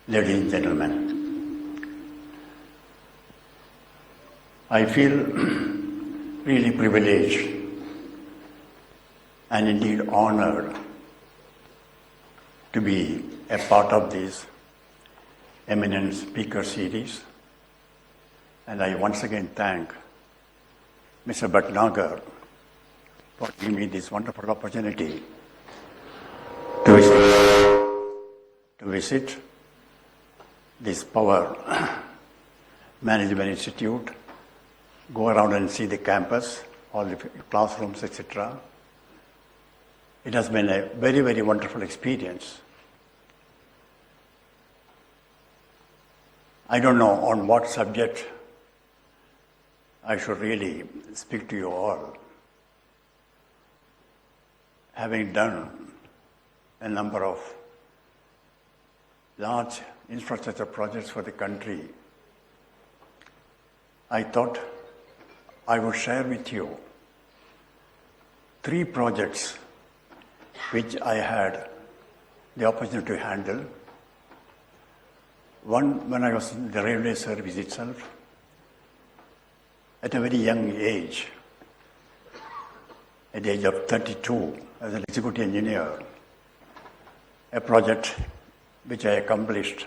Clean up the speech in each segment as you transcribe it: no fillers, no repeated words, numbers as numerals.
Ladies and gentlemen, I feel really privileged and indeed honored to be a part of this eminent speaker series, and I once again thank Mr. Bhatnagar for giving me this wonderful opportunity to visit this Power Management Institute, go around and see the campus, all the classrooms, etc. It has been a very, very wonderful experience. I don't know on what subject I should really speak to you all. Having done a number of large infrastructure projects for the country, I thought I would share with you 3 projects which I had the opportunity to handle. One, when I was in the railway service itself, at a very young age, at the age of 32, as an executive engineer, a project which I accomplished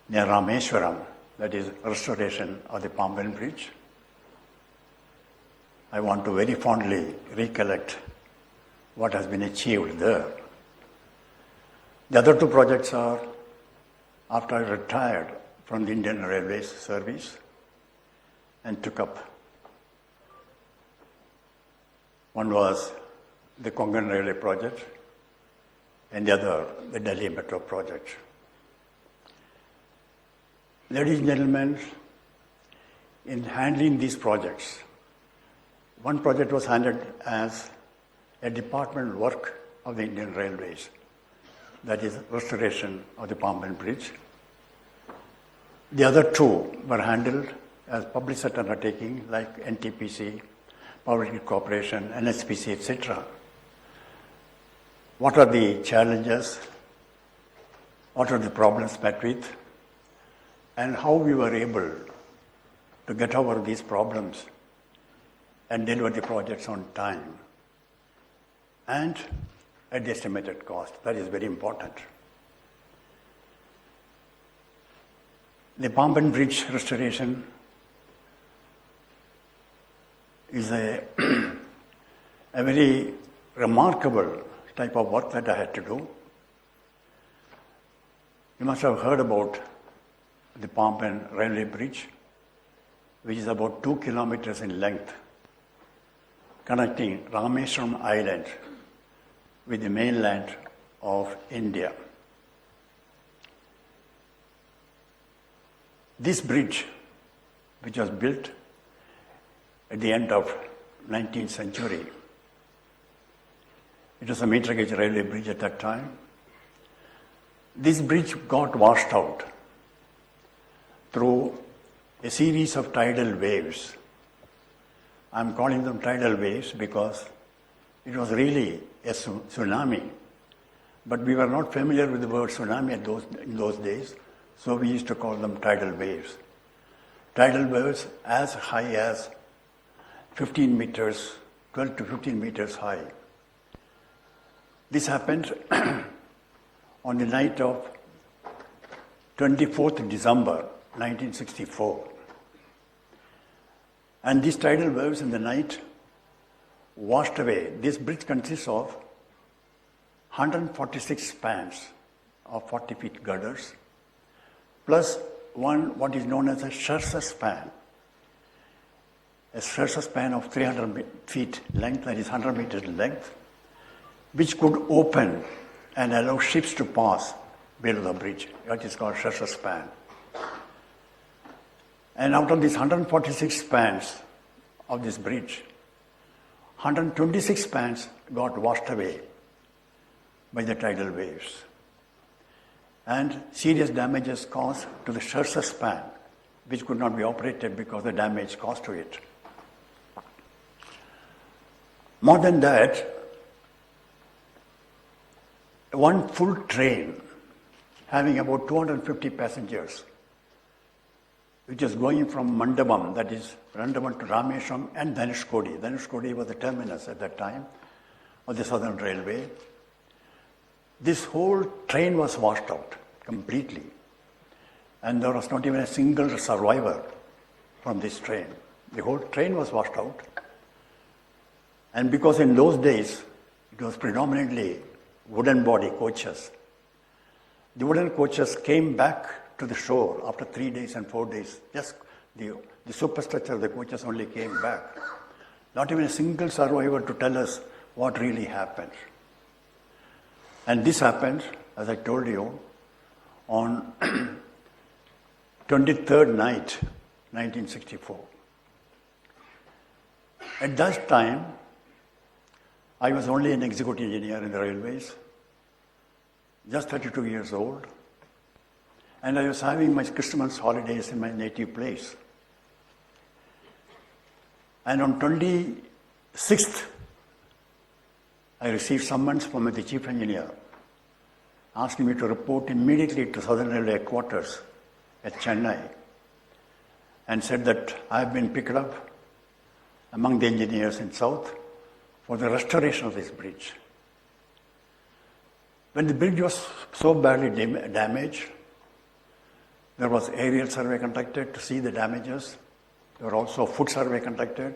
near Rameswaram, that is restoration of the Pamban Bridge. I want to very fondly recollect what has been achieved there. The other 2 projects are after I retired from the Indian Railways service and took up. One was the Konkan Railway project, and the other, the Delhi Metro project. Ladies and gentlemen, in handling these projects, one project was handled as a departmental work of the Indian Railways, that is restoration of the Pamban Bridge. The other 2 were handled as public sector undertaking like NTPC, Power Grid Corporation, NHPC, etc. What are the challenges? What are the problems met with? And how we were able to get over these problems and deliver the projects on time and at the estimated cost. That is very important. The Pamban Bridge restoration is a very remarkable type of work that I had to do. You must have heard about the Pamban Railway Bridge, which is about 2 kilometers in length, connecting Rameswaram Island with the mainland of India. This bridge, which was built at the end of 19th century, it was a meter gauge railway bridge at that time. This bridge got washed out through a series of tidal waves. I'm calling them tidal waves because it was really a tsunami. But we were not familiar with the word tsunami in those days, so we used to call them tidal waves. Tidal waves as high as 15 meters, 12 to 15 meters high. This happened on the night of 24th December 1964. And these tidal waves in the night washed away. This bridge consists of 146 spans of 40 feet girders, plus what is known as a Shersa span. A Shersa span of 300 feet length, that is 100 meters length, which could open and allow ships to pass below the bridge. That is called Shersa span. And out of these 146 spans of this bridge, 126 spans got washed away by the tidal waves. And serious damages caused to the Shersa span, which could not be operated because the damage caused to it. More than that, one full train having about 250 passengers, which is going from Mandapam, that is Mandapam to Rameshwaram and Dhanushkodi. Dhanushkodi was the terminus at that time of the Southern Railway. This whole train was washed out completely. And there was not even a single survivor from this train. The whole train was washed out. And because in those days, it was predominantly wooden body coaches. The wooden coaches came back to the shore after 3 days and 4 days. Just the superstructure of the coaches only came back. Not even a single survivor to tell us what really happened. And this happened, as I told you, on 23rd night, 1964. At that time, I was only an executive engineer in the railways, just 32 years old, and I was having my Christmas holidays in my native place. And on 26th, I received summons from the chief engineer, asking me to report immediately to Southern Railway headquarters at Chennai, and said that I have been picked up among the engineers in South for the restoration of this bridge. When the bridge was so badly damaged, there was aerial survey conducted to see the damages. There were also foot survey conducted.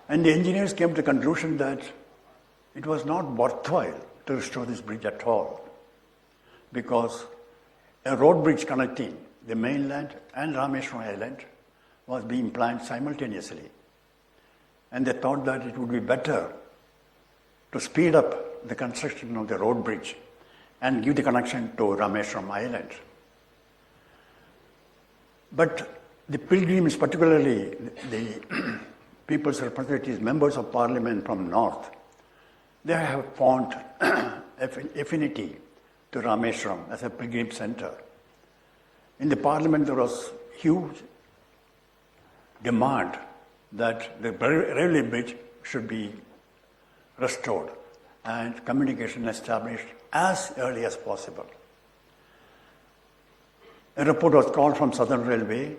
And the engineers came to the conclusion that it was not worthwhile to restore this bridge at all, because a road bridge connecting the mainland and Rameshwaram Island was being planned simultaneously. And they thought that it would be better to speed up the construction of the road bridge and give the connection to Rameshwaram Island. But the pilgrims, particularly the people's representatives, members of parliament from north, they have found affinity to Rameshwaram as a pilgrim center. In the parliament, there was huge demand that the railway bridge should be restored and communication established as early as possible. A report was called from Southern Railway,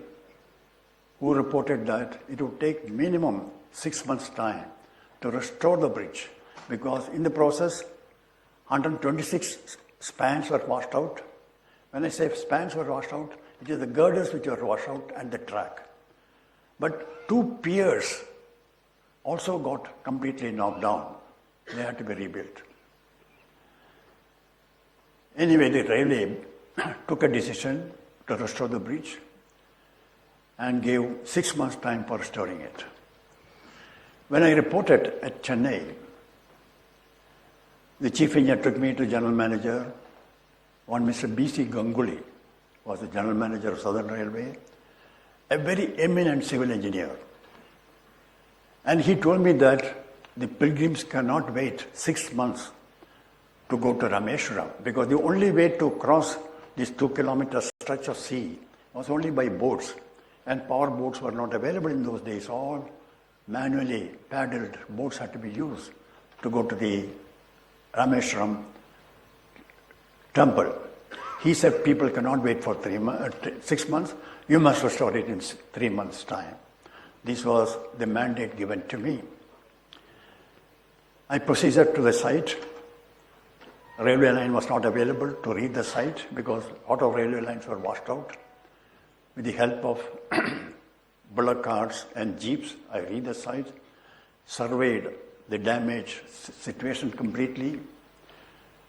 who reported that it would take minimum 6 months' time to restore the bridge, because in the process, 126 spans were washed out. When I say spans were washed out, it is the girders which were washed out and the track. But 2 piers also got completely knocked down. They had to be rebuilt. Anyway, the railway took a decision to restore the bridge and gave 6 months' time for restoring it. When I reported at Chennai, the chief engineer took me to general manager. One Mr. B.C. Ganguly was the general manager of Southern Railway, a very eminent civil engineer. And he told me that the pilgrims cannot wait 6 months to go to Rameshwaram, because the only way to cross this 2-kilometer stretch of sea was only by boats. And power boats were not available in those days. All manually paddled boats had to be used to go to the Rameshwaram temple. He said people cannot wait for 6 months. You must restore it in 3 months' time. This was the mandate given to me. I proceeded to the site. Railway line was not available to read the site because a lot of railway lines were washed out. With the help of bullock carts and jeeps, I read the site, surveyed the damaged situation completely,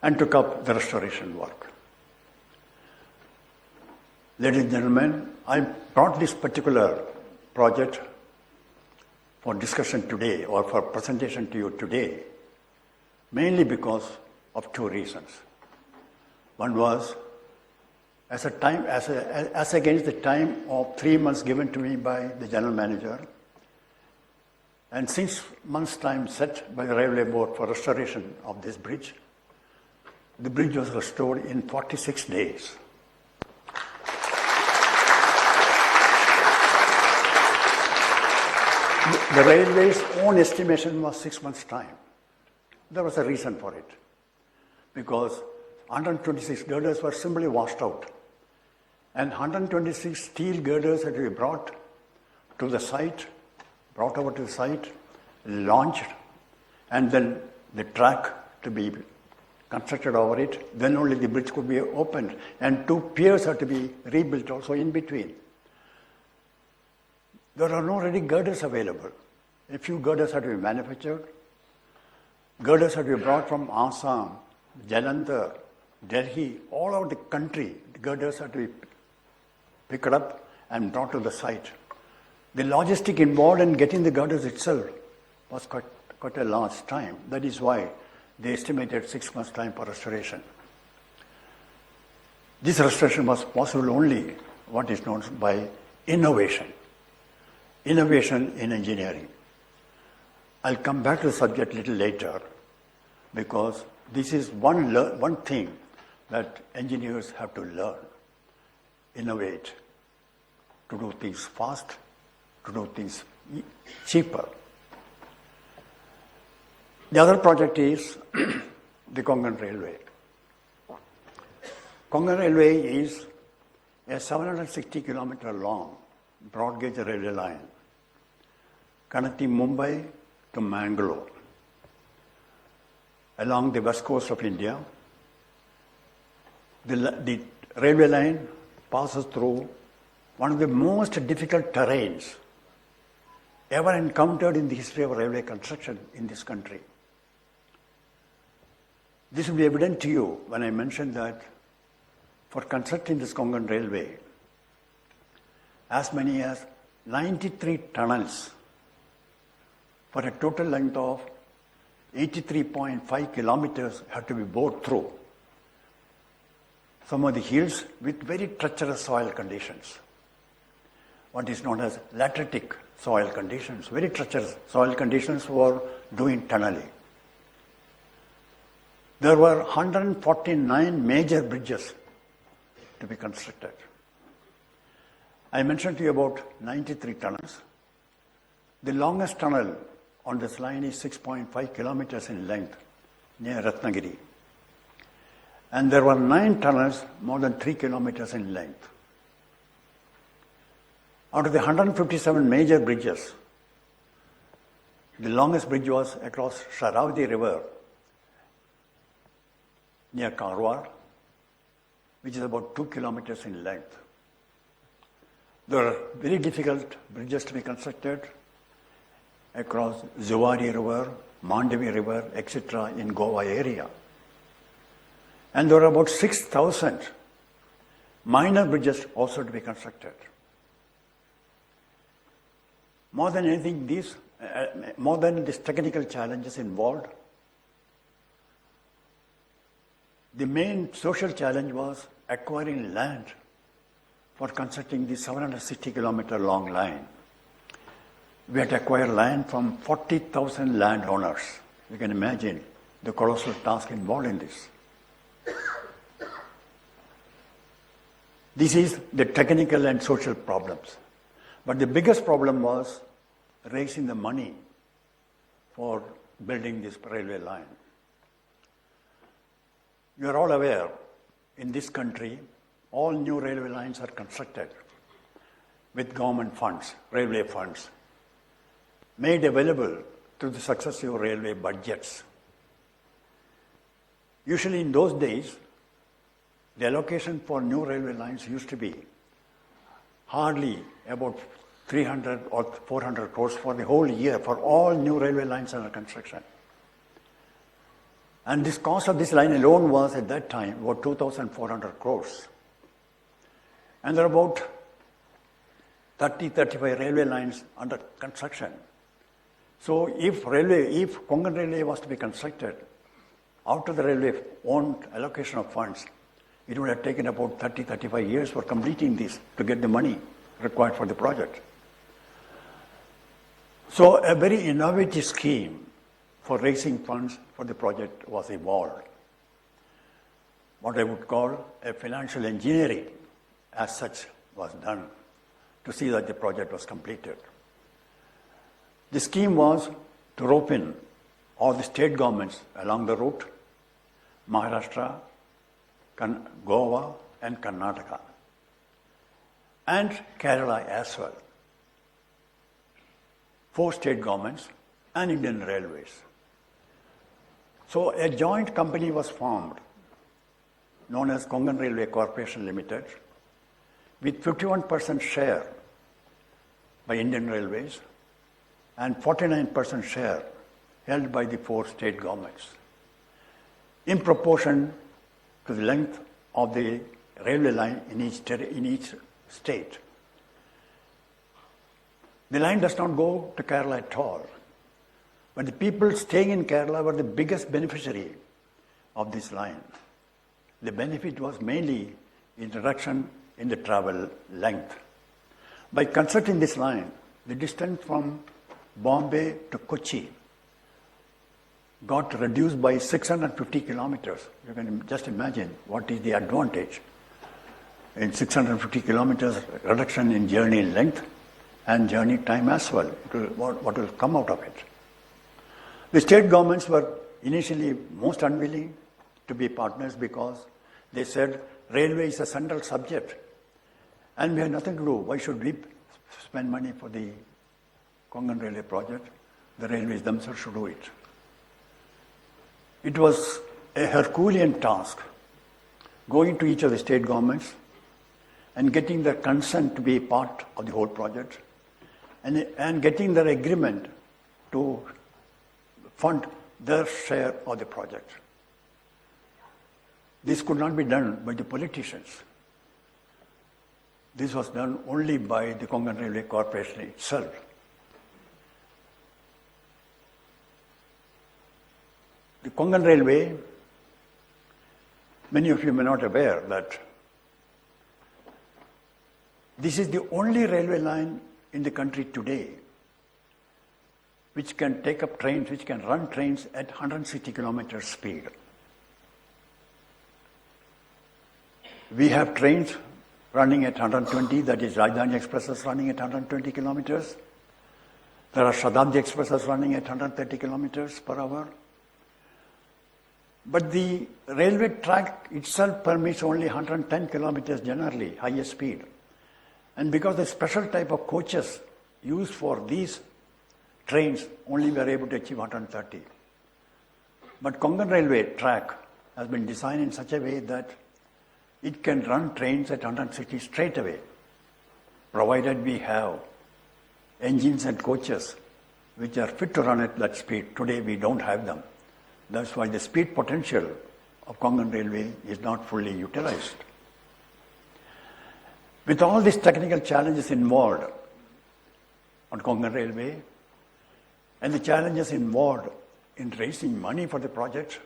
and took up the restoration work. Ladies and gentlemen, I brought this particular project for discussion today or for presentation to you today, mainly because of 2 reasons. One was, as against the time of 3 months given to me by the general manager, and 6 months' time set by the railway board for restoration of this bridge, the bridge was restored in 46 days. The railway's own estimation was 6 months' time. There was a reason for it, because 126 girders were simply washed out. And 126 steel girders had to be brought to the site, brought over to the site, launched, and then the track to be constructed over it. Then only the bridge could be opened. And 2 piers had to be rebuilt also in between. There are no ready girders available. A few girders had to be manufactured. Girders had to be brought from Assam, Jalandhar, Delhi, all over the country. The girders had to be picked up and brought to the site. The logistic involved in getting the girders itself was quite a large time. That is why they estimated 6 months' time for restoration. This restoration was possible only what is known by innovation. Innovation in engineering. I'll come back to the subject a little later because this is one thing that engineers have to learn. Innovate, to do things fast, to do things cheaper. The other project is the Konkan Railway. Konkan Railway is a 760 kilometer long broad gauge railway line connecting Mumbai to Mangalore along the west coast of India. The railway line passes through one of the most difficult terrains ever encountered in the history of railway construction in this country. This will be evident to you when I mention that for constructing this Konkan Railway, as many as 93 tunnels for a total length of 83.5 kilometers have to be bored through some of the hills with very treacherous soil conditions. What is known as lateritic soil conditions, very treacherous soil conditions for doing tunneling. There were 149 major bridges to be constructed. I mentioned to you about 93 tunnels. The longest tunnel on this line is 6.5 kilometers in length near Ratnagiri. And there were 9 tunnels more than 3 kilometers in length. Out of the 157 major bridges, the longest bridge was across Sharavati River near Karwar, which is about 2 kilometers in length. There are very difficult bridges to be constructed across Zuari River, Mandavi River, etc. in Goa area. And there are about 6,000 minor bridges also to be constructed. More than anything, more than these technical challenges involved, the main social challenge was acquiring land for constructing the 760 kilometer long line. We had to acquire land from 40,000 landowners. You can imagine the colossal task involved in this. This is the technical and social problems. But the biggest problem was raising the money for building this railway line. You are all aware, in this country, all new railway lines are constructed with government funds, railway funds, made available through the successive railway budgets. Usually in those days, the allocation for new railway lines used to be hardly about 300 or 400 crores for the whole year for all new railway lines under construction. And this cost of this line alone was at that time about 2,400 crores. And there are about 35 railway lines under construction. So if Konkan Railway was to be constructed, out of the railway owned allocation of funds, it would have taken about 35 years for completing this to get the money required for the project. So a very innovative scheme for raising funds for the project was evolved. What I would call a financial engineering as such was done to see that the project was completed. The scheme was to rope in all the state governments along the route, Maharashtra, Goa and Karnataka, and Kerala as well. 4 state governments and Indian Railways. So a joint company was formed, known as Konkan Railway Corporation Limited, with 51% share by Indian Railways and 49% share held by the 4 state governments, in proportion to the length of the railway line in each state. The line does not go to Kerala at all, but the people staying in Kerala were the biggest beneficiary of this line. The benefit was mainly in reduction in the travel length. By constructing this line, the distance from Bombay to Kochi got reduced by 650 kilometers. You can just imagine what is the advantage in 650 kilometers reduction in journey length and journey time as well. What will come out of it? The state governments were initially most unwilling to be partners because they said railway is a central subject and we have nothing to do. Why should we spend money for the Konkan Railway project? The railways themselves should do it. It was a Herculean task going to each of the state governments and getting their consent to be part of the whole project and getting their agreement to fund their share of the project. This could not be done by the politicians. This was done only by the Konkan Railway Corporation itself. The Konkan Railway, many of you may not be aware that this is the only railway line in the country today which can take up trains, which can run trains at 160 kilometers speed. We have trains running at 120, that is Rajdhani Expresses running at 120 kilometers. There are Shatabdi Expresses running at 130 kilometers per hour. But the railway track itself permits only 110 kilometers generally, highest speed. And because the special type of coaches used for these trains, only we are able to achieve 130. But Konkan Railway track has been designed in such a way that it can run trains at 160 straight away, provided we have engines and coaches which are fit to run at that speed. Today we don't have them. That's why the speed potential of Konkan Railway is not fully utilized. With all these technical challenges involved on Konkan Railway and the challenges involved in raising money for the project,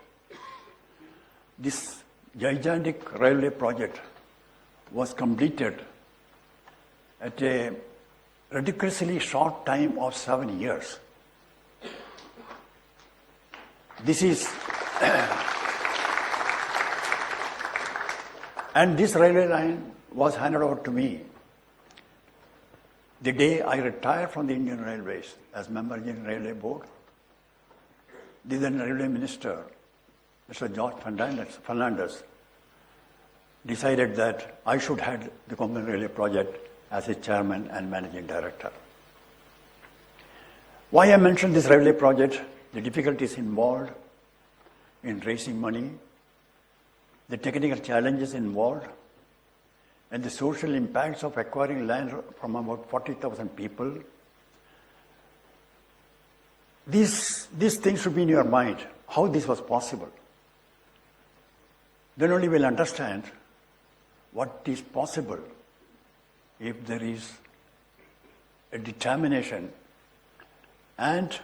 this gigantic railway project was completed at a ridiculously short time of 7 years. This is, and this railway line was handed over to me the day I retired from the Indian Railways as member of the Indian Railway Board. The then Railway Minister, Mr. George Fernandez, decided that I should head the Konkan Railway project as its chairman and managing director. Why I mentioned this railway project, the difficulties involved in raising money, the technical challenges involved, and the social impacts of acquiring land from about 40,000 people. These things should be in your mind, how this was possible. Then only we'll understand what is possible if there is a determination and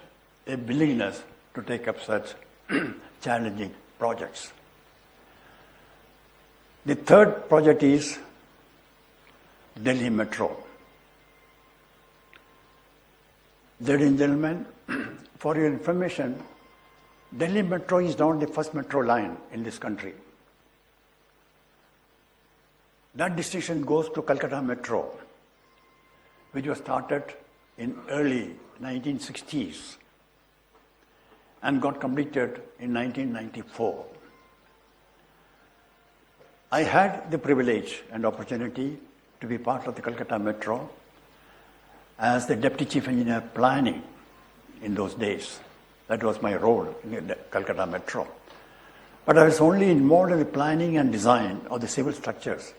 a willingness to take up such challenging projects. The third project is Delhi Metro. Ladies and gentlemen, for your information, Delhi Metro is not the first metro line in this country. That distinction goes to Calcutta Metro, which was started in early 1960s and got completed in 1994. I had the privilege and opportunity to be part of the Calcutta Metro as the Deputy Chief Engineer Planning in those days. That was my role in the Calcutta Metro. But I was only involved in the planning and design of the civil structures.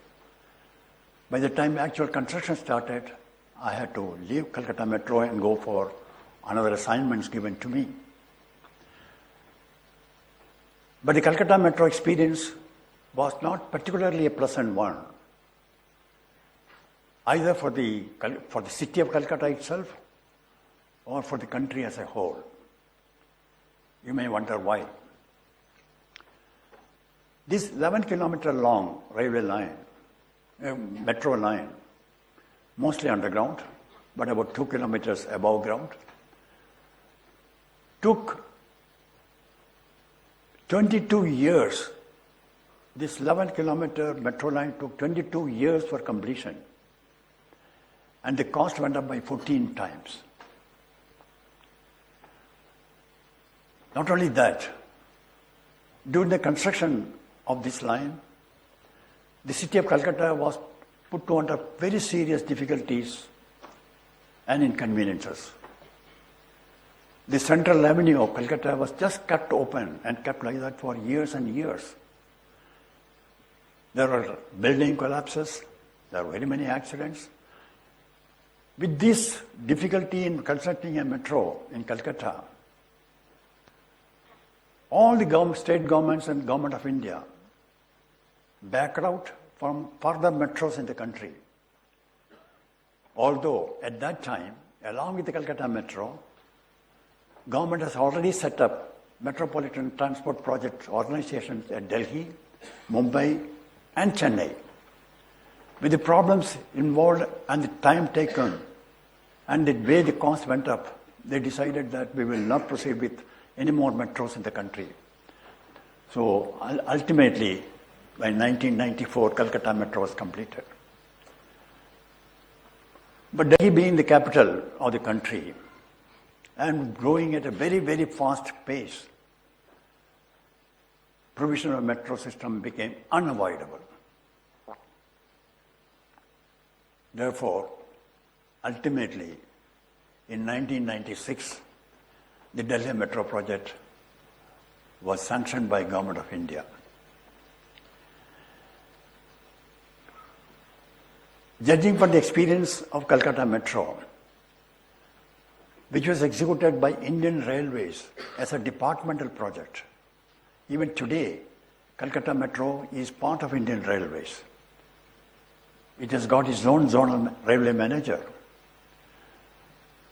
By the time actual construction started, I had to leave Calcutta Metro and go for another assignments given to me. But the Calcutta Metro experience was not particularly a pleasant one, either for the city of Calcutta itself or for the country as a whole. You may wonder why. This 11-kilometer long railway line, metro line, mostly underground, but about 2 kilometers above ground, took 22 years. This 11-kilometer metro line took 22 years for completion, and the cost went up by 14 times. Not only that, during the construction of this line, the city of Calcutta was put to under very serious difficulties and inconveniences. The central avenue of Calcutta was just cut open and kept like that for years and years. There were building collapses, there were very many accidents. With this difficulty in constructing a metro in Calcutta, all the state governments and government of India backed out from further metros in the country. Although at that time, along with the Calcutta Metro, government has already set up metropolitan transport project organizations at Delhi, Mumbai, and Chennai. With the problems involved and the time taken and the way the cost went up, they decided that we will not proceed with any more metros in the country. So ultimately, by 1994, Calcutta Metro was completed. But Delhi being the capital of the country and growing at a very, very fast pace, provision of metro system became unavoidable. Therefore, ultimately, in 1996, the Delhi Metro project was sanctioned by Government of India. Judging from the experience of Calcutta Metro, which was executed by Indian Railways as a departmental project, even today, Calcutta Metro is part of Indian Railways. It has got its own zonal railway manager.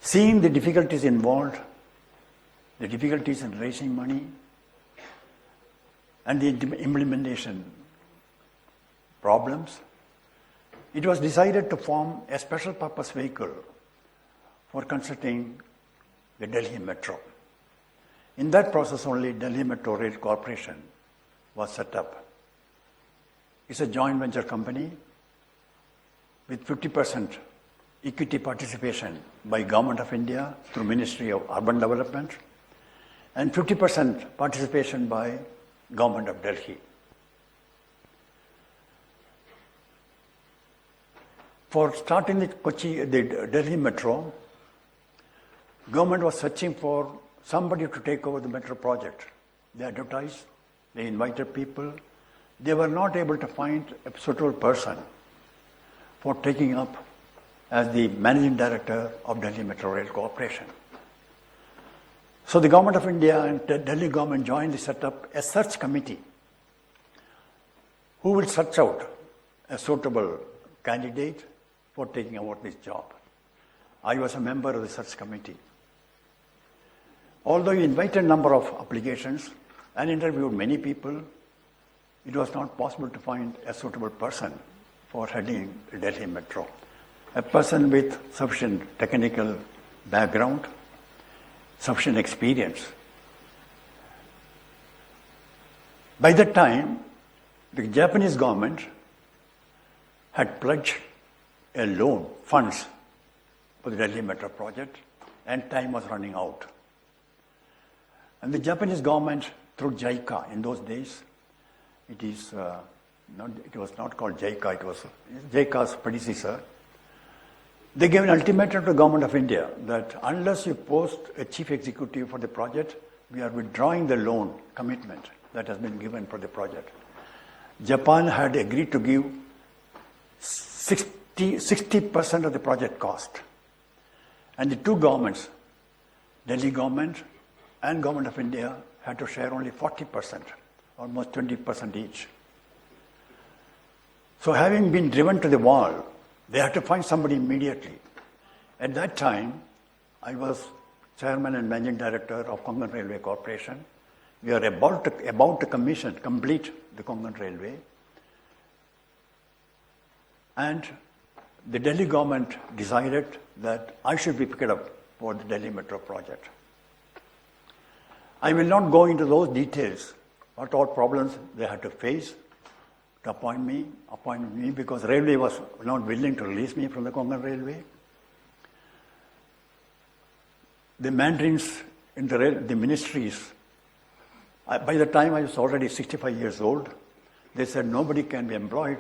Seeing the difficulties involved, the difficulties in raising money, and the implementation problems, it was decided to form a special purpose vehicle for constructing the Delhi Metro. In that process only, Delhi Metro Rail Corporation was set up. It's a joint venture company with 50% equity participation by Government of India through Ministry of Urban Development and 50% participation by Government of Delhi. For starting the Delhi Metro, government was searching for somebody to take over the metro project. They advertised, they invited people. They were not able to find a suitable person for taking up as the managing director of Delhi Metro Rail Corporation. So the Government of India and the Delhi government jointly set up a search committee who will search out a suitable candidate for taking over this job. I was a member of the search committee. Although we invited a number of applications and interviewed many people, it was not possible to find a suitable person for heading the Delhi Metro. A person with sufficient technical background, sufficient experience. By that time, the Japanese government had pledged a loan, funds for the Delhi Metro project, and time was running out. And the Japanese government, through JICA in those days, it is it was not called JICA, it was JICA's predecessor. They gave an ultimatum to the government of India that unless you post a chief executive for the project, we are withdrawing the loan commitment that has been given for the project. Japan had agreed to give 60% of the project cost. And the two governments, Delhi government and government of India, had to share only 40%, almost 20% each. So having been driven to the wall, they had to find somebody immediately. At that time, I was chairman and managing director of Konkan Railway Corporation. We are about to complete the Konkan Railway. And the Delhi government decided that I should be picked up for the Delhi Metro project. I will not go into those details, what all problems they had to face to appoint me because Railway was not willing to release me from the Konkan Railway. The mandarins in the ministries, by the time I was already 65 years old, they said nobody can be employed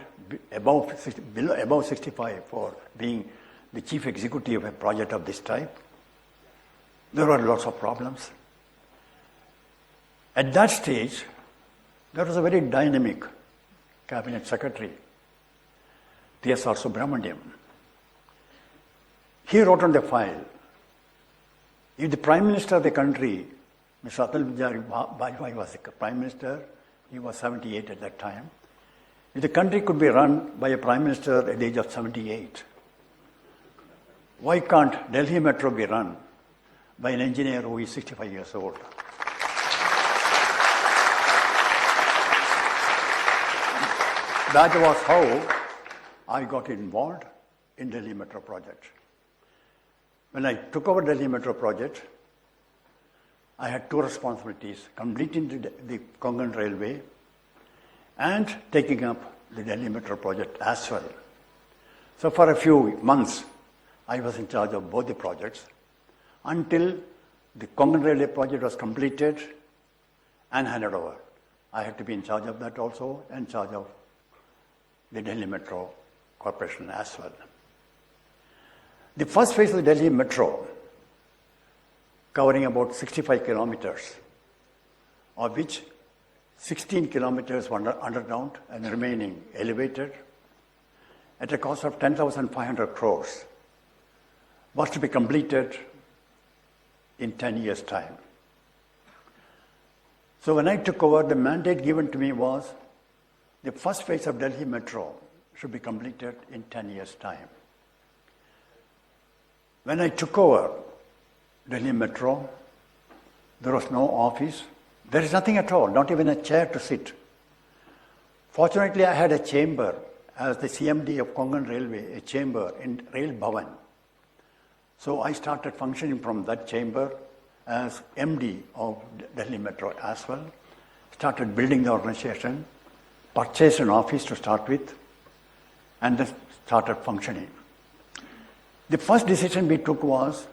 above 65 for being the chief executive of a project of this type. There were lots of problems. At that stage, there was a very dynamic cabinet secretary, T.S.R. Subramaniam. He wrote on the file, if the Prime Minister of the country, Mr. Atal Bihari Vajpayee was the Prime Minister, he was 78 at that time. If the country could be run by a Prime Minister at the age of 78, why can't Delhi Metro be run by an engineer who is 65 years old? That was how I got involved in Delhi Metro project. When I took over Delhi Metro project, I had two responsibilities: completing the Konkan Railway and taking up the Delhi Metro project as well. So for a few months, I was in charge of both the projects until the Konkan Railway project was completed and handed over. I had to be in charge of that also, and in charge of the Delhi Metro Corporation as well. The first phase of the Delhi Metro, covering about 65 kilometers, of which 16 kilometers were underground and remaining elevated, at a cost of 10,500 crores, was to be completed in 10 years' time. So when I took over, the mandate given to me was the first phase of Delhi Metro should be completed in 10 years' time. When I took over Delhi Metro, there was no office. There is nothing at all, not even a chair to sit. Fortunately, I had a chamber as the CMD of Konkan Railway, a chamber in Rail Bhavan. So I started functioning from that chamber as MD of Delhi Metro as well. Started building the organization, purchased an office to start with, and then started functioning. The first decision we took was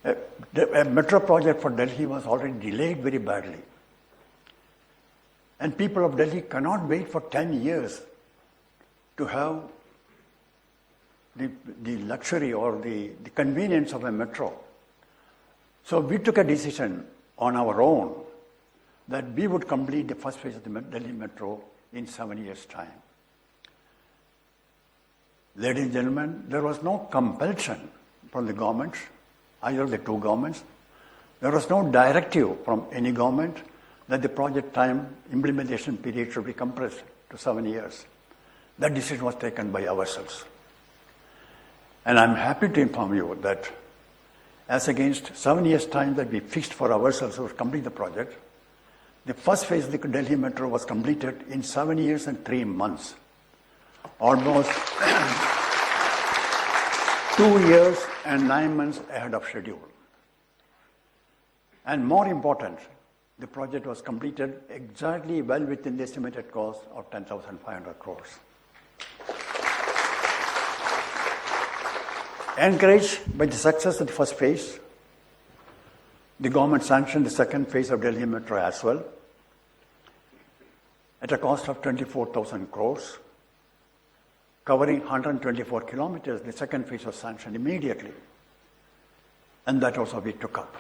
a metro project for Delhi was already delayed very badly. And people of Delhi cannot wait for 10 years to have the luxury or the convenience of a metro. So we took a decision on our own that we would complete the first phase of the Delhi Metro in 7 years' time. Ladies and gentlemen, there was no compulsion from the government, either of the two governments. There was no directive from any government that the project time implementation period should be compressed to 7 years. That decision was taken by ourselves. And I'm happy to inform you that as against 7 years' time that we fixed for ourselves to complete the project, the first phase of the Delhi Metro was completed in 7 years and 3 months. Almost 2 years and 9 months ahead of schedule. And more important, the project was completed exactly well within the estimated cost of 10,500 crores. Encouraged by the success of the first phase, the government sanctioned the second phase of Delhi Metro as well. at a cost of 24,000 crores, covering 124 kilometers. The second phase was sanctioned immediately. And that also we took up.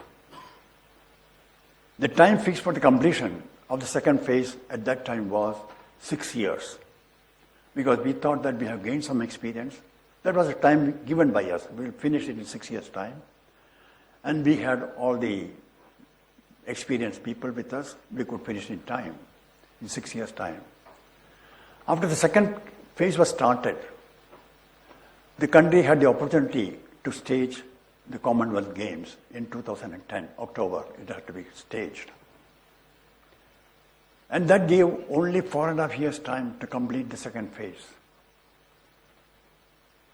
The time fixed for the completion of the second phase at that time was 6 years, because we thought that we have gained some experience. That was a time given by us. We'll finish it in 6 years' time. And we had all the experienced people with us. We could finish in time, in 6 years' time. After the second phase was started, the country had the opportunity to stage the Commonwealth Games in 2010, October. It had to be staged. And that gave only 4.5 years' time to complete the second phase.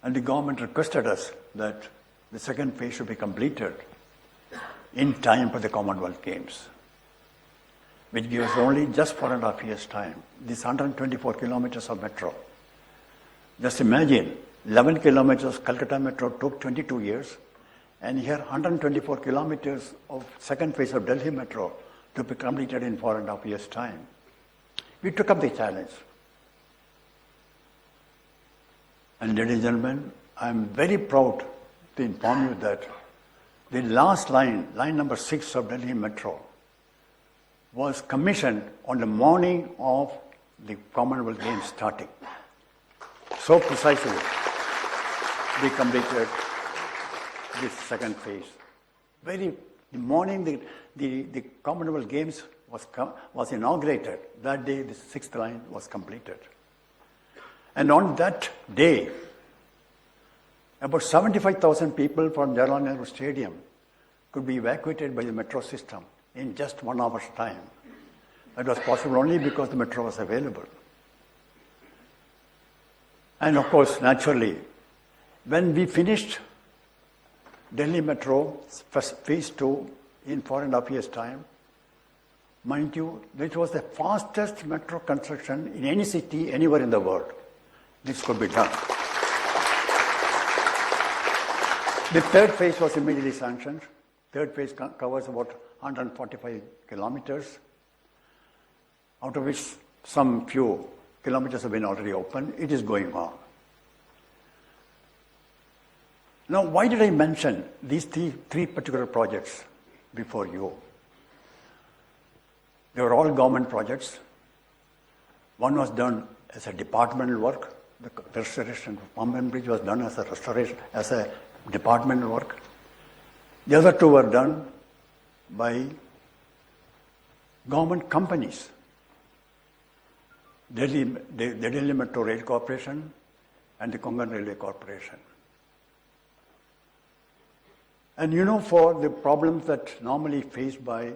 And the government requested us that the second phase should be completed in time for the Commonwealth Games, which gives only just 4.5 years' time. This 124 kilometers of metro. Just imagine, 11 kilometers Calcutta Metro took 22 years, and here 124 kilometers of second phase of Delhi Metro to be completed in 4.5 years' time. We took up the challenge. And ladies and gentlemen, I am very proud to inform you that the last line, line number 6 of Delhi Metro, was commissioned on the morning of the Commonwealth Games starting. So precisely, we completed this second phase. The morning the Commonwealth Games was inaugurated, that day the 6th line was completed. And on that day, about 75,000 people from Jawaharlal Nehru Stadium could be evacuated by the metro system in just 1 hour's time. That was possible only because the metro was available. And of course, naturally, when we finished Delhi Metro phase 2 in 4.5 years' time, mind you, this was the fastest metro construction in any city anywhere in the world. This could be done. The third phase was immediately sanctioned. Third phase covers about 145 kilometers, out of which some few kilometers have been already opened. It is going on. Now, why did I mention these three particular projects before you? They were all government projects. One was done as a departmental work. The restoration of Pamban Bridge was done as a departmental work. The other two were done by government companies. The Delhi Metro Rail Corporation and the Konkan Railway Corporation. And you know, for the problems that normally faced by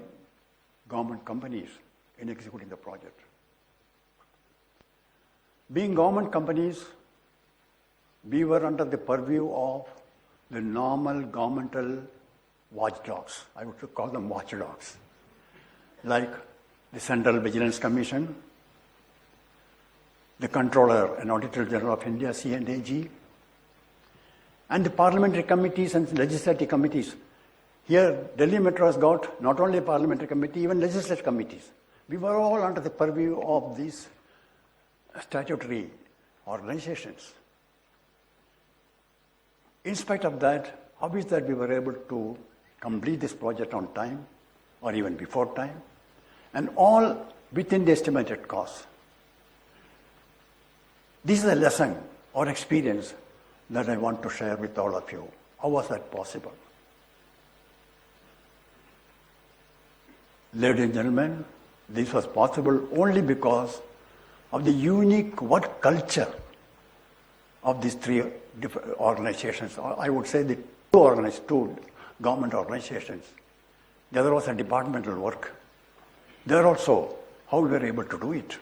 government companies in executing the project. Being government companies, we were under the purview of the normal governmental watchdogs. I would call them watchdogs, like the Central Vigilance Commission, the Controller and Auditor General of India, C&AG, and the parliamentary committees and legislative committees. Here, Delhi Metro has got not only a parliamentary committee, even legislative committees. We were all under the purview of these statutory organizations. In spite of that, how is that we were able to complete this project on time, or even before time, and all within the estimated cost? This is a lesson or experience that I want to share with all of you. How was that possible? Ladies and gentlemen, this was possible only because of the unique work culture of these three different organizations. I would say the two government organizations. The other was a departmental work. There also, how we were able to do it.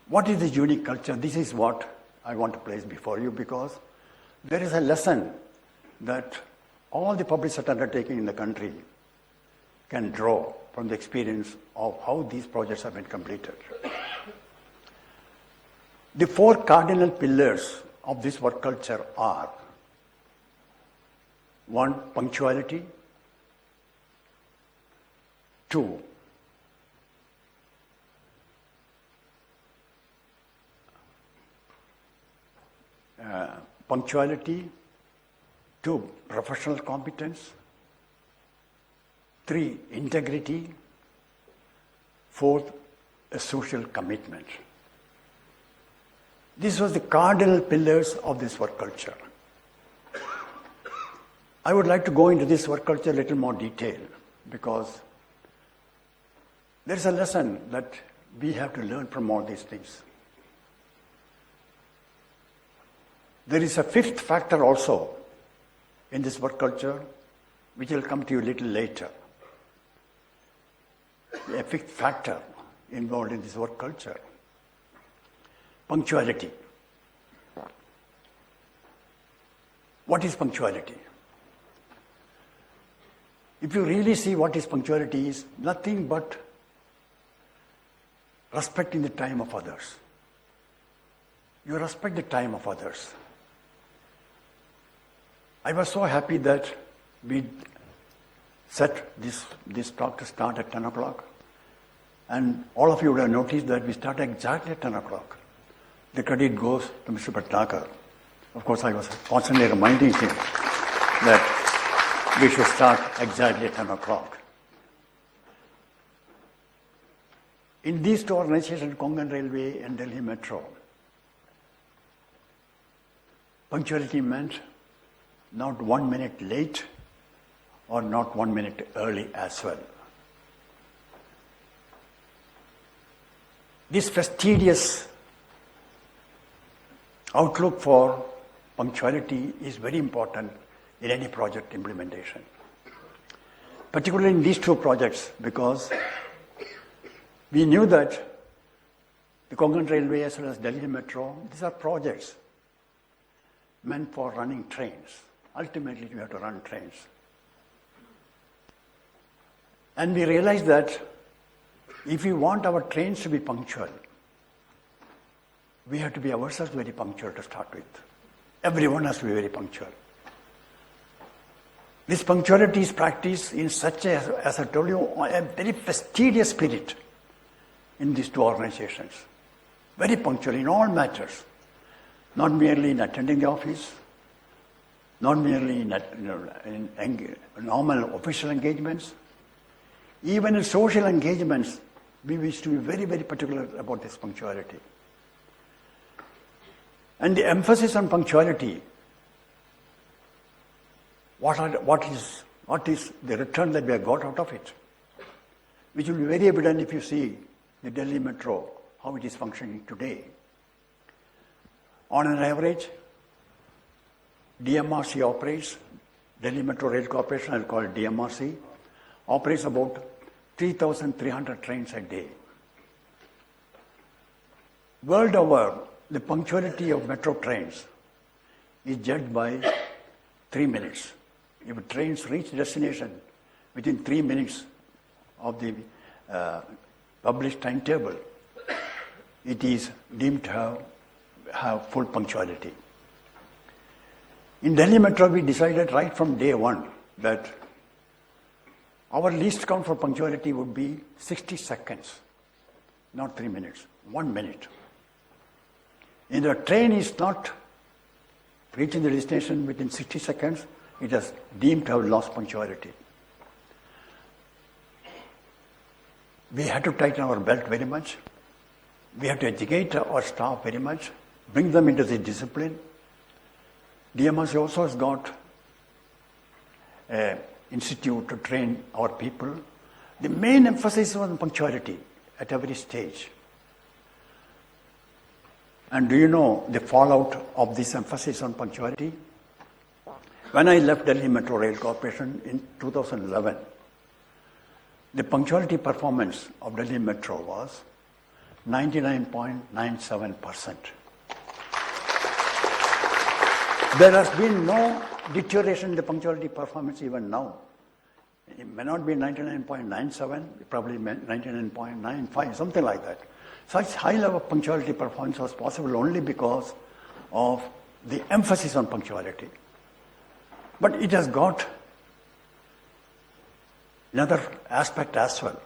What is this unique culture? This is what I want to place before you, because there is a lesson that all the public sector undertaking in the country can draw from the experience of how these projects have been completed. The four cardinal pillars of this work culture are: 1, punctuality; 2, punctuality. 2, professional competence. 3, integrity. 4th, a social commitment. This was the cardinal pillars of this work culture. I would like to go into this work culture a little more detail because there is a lesson that we have to learn from all these things. There is a 5th factor also in this work culture, which will come to you a little later. A 5th factor involved in this work culture. Punctuality. What is punctuality? If you really see what is punctuality is nothing but respecting the time of others. You respect the time of others. I was so happy that we set this talk to start at 10 o'clock. And all of you would have noticed that we started exactly at 10 o'clock. The credit goes to Mr. Bhatnagar. Of course, I was constantly reminding him that we should start exactly at 10 o'clock. In these 2 organizations, Konkan Railway and Delhi Metro, punctuality meant not 1 minute late or not 1 minute early as well. This fastidious outlook for punctuality is very important in any project implementation. Particularly in these 2 projects, because we knew that the Konkan Railway as well as Delhi Metro, these are projects meant for running trains. Ultimately, we have to run trains. And we realized that if we want our trains to be punctual, we have to be ourselves very punctual to start with. Everyone has to be very punctual. This punctuality is practiced in such a, as I told you, a very fastidious spirit in these 2 organizations. Very punctual in all matters. Not merely in attending the office, not merely in normal official engagements, even in social engagements, we wish to be very, very particular about this punctuality. And the emphasis on punctuality, what is the return that we have got out of it? Which will be very evident if you see the Delhi Metro, how it is functioning today. On an average, DMRC operates, Delhi Metro Rail Corporation, I'll call it DMRC, operates about 3,300 trains a day. World over, the punctuality of metro trains is judged by 3 minutes. If trains reach destination within 3 minutes of the published timetable, it is deemed to have full punctuality. In Delhi Metro, we decided right from day one that our least count for punctuality would be 60 seconds, not 3 minutes, 1 minute. If the train is not reaching the destination within 60 seconds, it is deemed to have lost punctuality. We had to tighten our belt very much. We have to educate our staff very much, bring them into the discipline. DMRC also has got an institute to train our people. The main emphasis is on punctuality at every stage. And do you know the fallout of this emphasis on punctuality? When I left Delhi Metro Rail Corporation in 2011, the punctuality performance of Delhi Metro was 99.97%. There has been no deterioration in the punctuality performance even now. It may not be 99.97, probably 99.95, something like that. Such high level of punctuality performance was possible only because of the emphasis on punctuality. But it has got another aspect as well.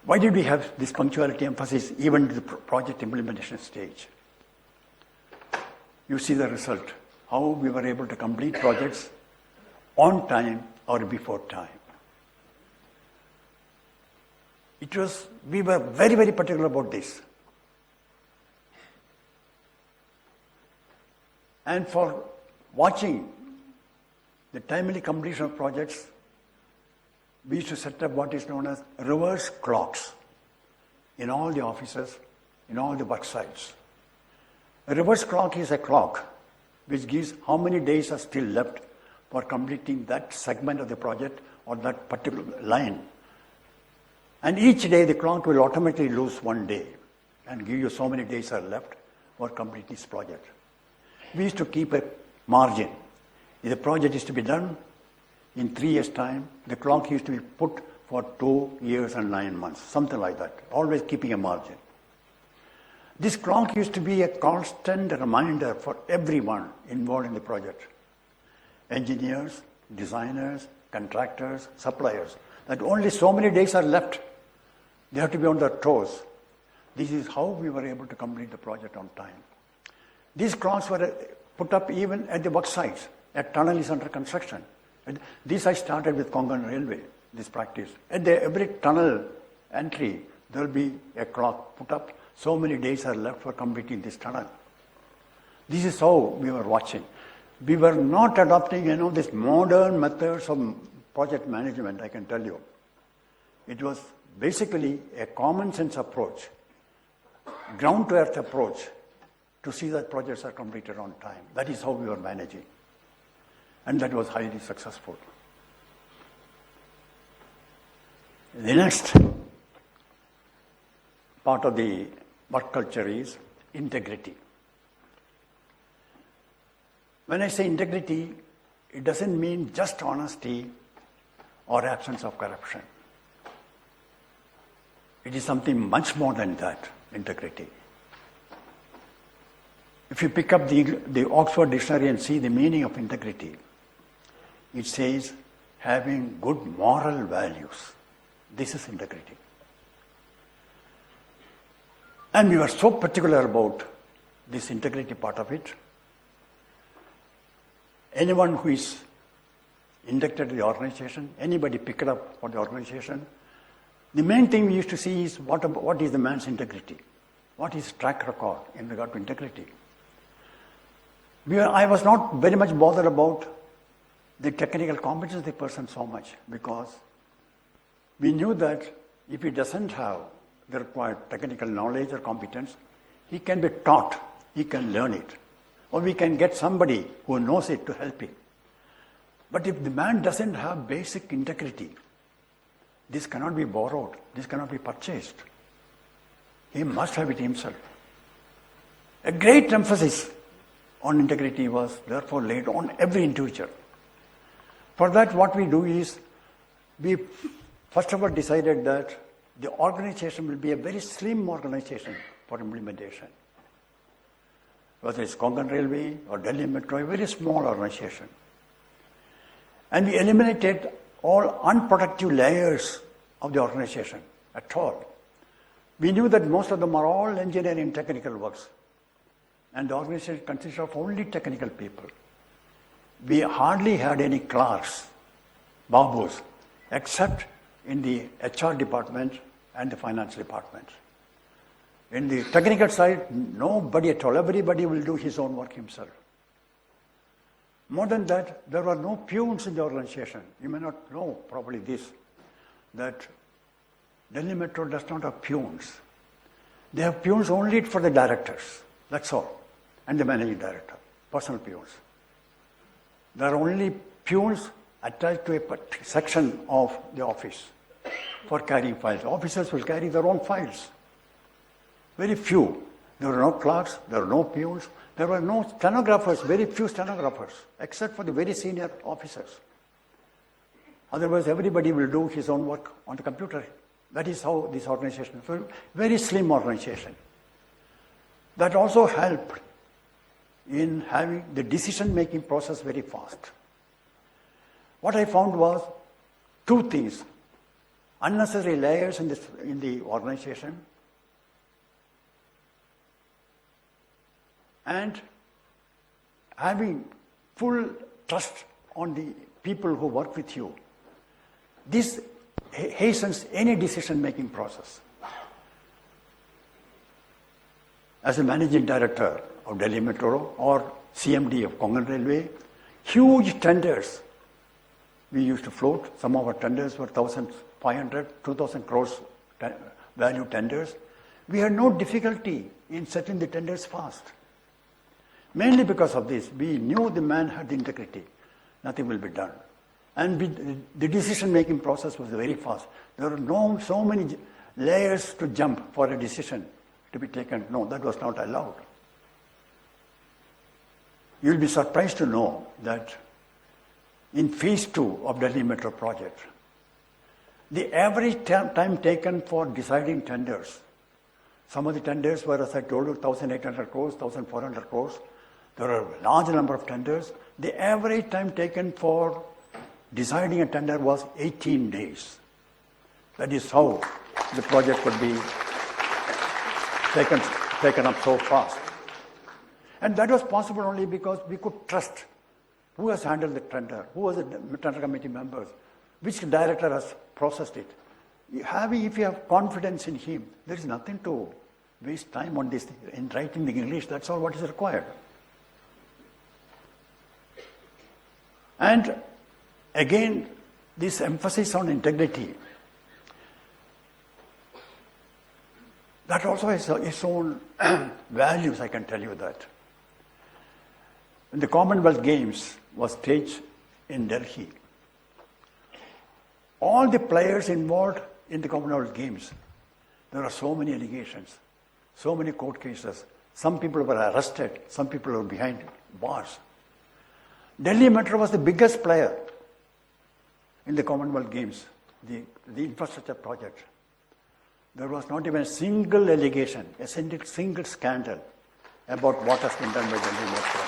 Why did we have this punctuality emphasis even to the project implementation stage? you see the result, how we were able to complete projects on time or before time. We were very, very particular about this. And for watching the timely completion of projects, we used to set up what is known as reverse clocks in all the offices, in all the work sites. A reverse clock is a clock which gives how many days are still left for completing that segment of the project or that particular line. And each day the clock will automatically lose 1 day and give you so many days are left for completing this project. We used to keep a margin. If the project is to be done in 3 years' time, the clock used to be put for 2 years and 9 months, something like that, always keeping a margin. This clock used to be a constant reminder for everyone involved in the project. Engineers, designers, contractors, suppliers, that only so many days are left. They have to be on their toes. This is how we were able to complete the project on time. These clocks were put up even at the work sites. A tunnel is under construction. And this I started with Konkan Railway, this practice. At every tunnel entry, there will be a clock put up. So many days are left for completing this tunnel. This is how we were watching. We were not adopting, these modern methods of project management, I can tell you. It was basically a common sense approach, ground to earth approach to see that projects are completed on time. That is how we were managing. And that was highly successful. The next part of the work culture is integrity. When I say integrity, it doesn't mean just honesty or absence of corruption. It is something much more than that, integrity. If you pick up the Oxford Dictionary and see the meaning of integrity, it says having good moral values. This is integrity. And we were so particular about this integrity part of it. Anyone who is inducted to the organization, anybody pick it up for the organization, the main thing we used to see is what is the man's integrity? What is track record in regard to integrity? I was not very much bothered about the technical competence of the person so much, because we knew that if he doesn't have the required technical knowledge or competence, he can be taught, he can learn it, or we can get somebody who knows it to help him. But if the man doesn't have basic integrity, this cannot be borrowed, this cannot be purchased. He must have it himself. A great emphasis on integrity was therefore laid on every individual. For that, what we do is, we first of all decided that the organization will be a very slim organization for implementation. Whether it's Konkan Railway or Delhi Metro, a very small organization. And we eliminated all unproductive layers of the organization at all. We knew that most of them are all engineering technical works. And the organization consists of only technical people. We hardly had any clerks, babus, except in the HR department and the finance department. In the technical side, nobody at all. Everybody will do his own work himself. More than that, there were no peons in the organization. You may not know probably this, that Delhi Metro does not have peons. They have peons only for the directors, that's all, and the managing director, personal peons. There are only peons attached to a section of the office for carrying files. Officers will carry their own files. Very few. There were no clerks, there were no peons, there were no stenographers, very few stenographers, except for the very senior officers. Otherwise, everybody will do his own work on the computer. That is how this organization is. A very slim organization. That also helped in having the decision-making process very fast. What I found was two things. Unnecessary layers in the organization, and having full trust on the people who work with you, this hastens any decision-making process. As a managing director of Delhi Metro or CMD of Konkan Railway, huge tenders we used to float. Some of our tenders were 1,500, 2,000 crores value tenders. We had no difficulty in settling the tenders fast. Mainly because of this, we knew the man had the integrity. Nothing will be done. And the decision-making process was very fast. There were so many layers to jump for a decision to be taken. No, that was not allowed. You'll be surprised to know that in phase 2 of Delhi Metro project, the average time taken for deciding tenders, some of the tenders were, as I told you, 1,800 crores, 1,400 crores. There are a large number of tenders. The average time taken for deciding a tender was 18 days. That is how the project could be taken up so fast. And that was possible only because we could trust who has handled the tender, who was the tender committee members, which director has processed it. If you have confidence in him, there is nothing to waste time on this. In writing the English, that's all what is required. And again, this emphasis on integrity, that also has its own values, I can tell you that. When the Commonwealth Games was staged in Delhi, all the players involved in the Commonwealth Games, there are so many allegations, so many court cases. Some people were arrested, some people were behind bars. Delhi Metro was the biggest player in the Commonwealth Games, the infrastructure project. There was not even a single allegation, a single scandal about what has been done by Delhi Metro.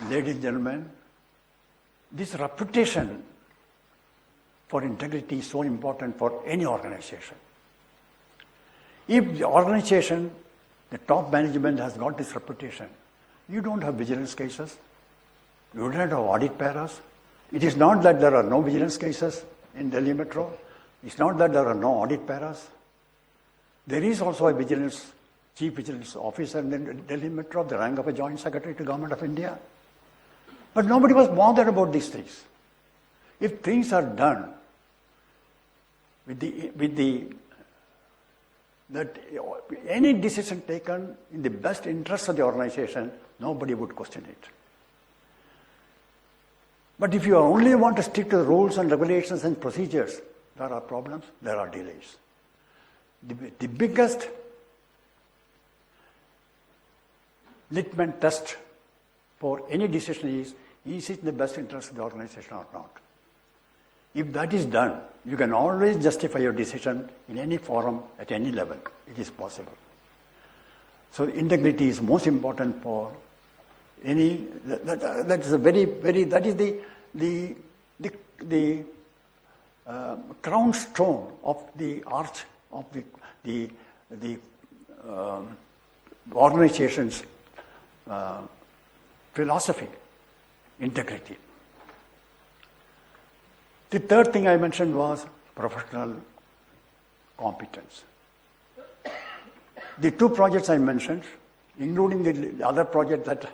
Ladies and gentlemen, this reputation for integrity is so important for any organization. If the organization, the top management has got this reputation, you don't have vigilance cases, you don't have audit paras. It is not that there are no vigilance cases in Delhi Metro. It's not that there are no audit paras. There is also a chief vigilance officer in Delhi Metro of the rank of a joint secretary to Government of India. But nobody was bothered about these things. If things are done that any decision taken in the best interest of the organization, nobody would question it. But if you only want to stick to the rules and regulations and procedures, there are problems, there are delays. The biggest litmus test for any decision is it in the best interest of the organization or not? If that is done, you can always justify your decision in any forum, at any level. It is possible. So integrity is most important for any. That is a very, very. That is the crown stone of the arch of the organization's philosophy. Integrity. The third thing I mentioned was professional competence. The two projects I mentioned, including the other project that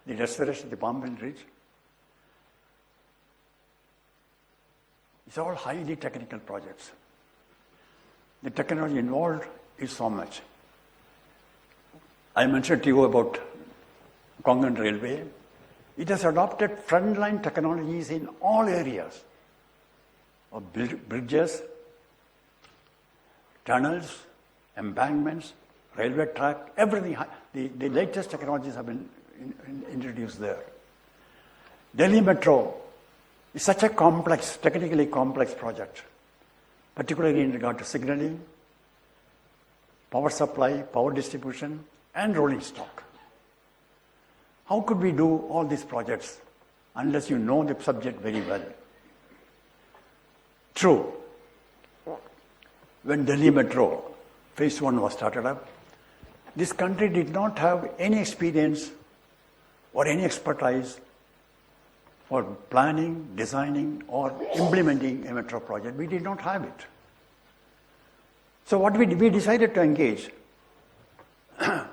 the restoration of the Bombay Bridge, it's all highly technical projects. The technology involved is so much. I mentioned to you about Konkan Railway. It has adopted frontline technologies in all areas of bridges, tunnels, embankments, railway track, everything. The latest technologies have been introduced there. Delhi Metro is such a technically complex project, particularly in regard to signaling, power supply, power distribution, and rolling stock. How could we do all these projects unless you know the subject very well? True. When Delhi Metro Phase 1 was started up, This country did not have any experience or any expertise for planning, designing, or implementing a metro project. We did not have it. So what we decided to engage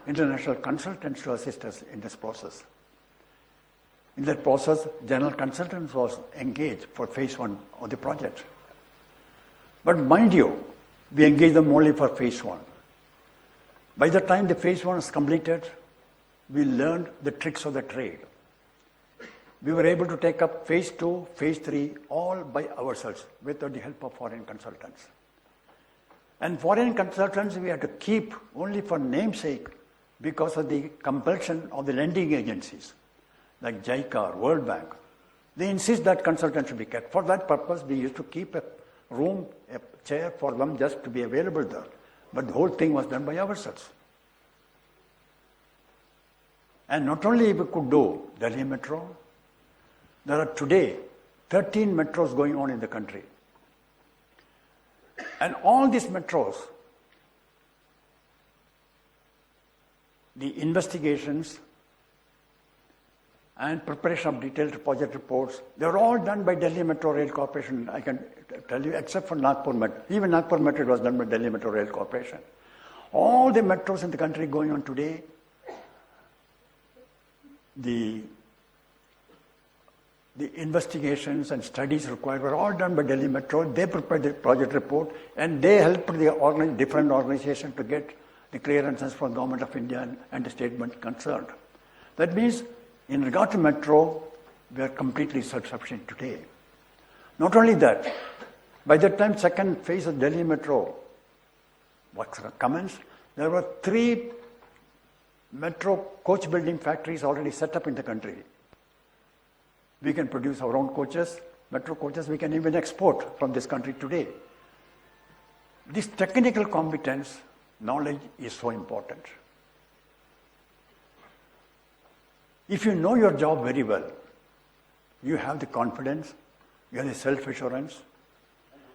international consultants to assist us in this process. In that process, general consultants was engaged for phase 1 of the project. But mind you, we engaged them only for phase 1. By the time the phase 1 was completed, we learned the tricks of the trade. We were able to take up phase 2, phase 3, all by ourselves without the help of foreign consultants. And foreign consultants we had to keep only for namesake because of the compulsion of the lending agencies like JICA, World Bank. They insist that consultants should be kept. For that purpose, we used to keep a room, a chair for them just to be available there. But the whole thing was done by ourselves. And not only we could do Delhi Metro, there are today 13 metros going on in the country. And all these metros, the investigations and preparation of detailed project reports, they are all done by Delhi Metro Rail Corporation, I can tell you, except for Nagpur Metro. Even Nagpur Metro was done by Delhi Metro Rail Corporation. All the metros in the country going on today, the investigations and studies required were all done by Delhi Metro. They prepared the project report and they helped the different organizations to get the clearances from the Government of India and the statement concerned. That means, in regard to metro, we are completely self-sufficient today. Not only that, by the time second phase of Delhi Metro was commenced, there were 3 metro coach building factories already set up in the country. We can produce our own coaches, metro coaches, we can even export from this country today. This technical competence, knowledge is so important. If you know your job very well, you have the confidence, you have the self-assurance,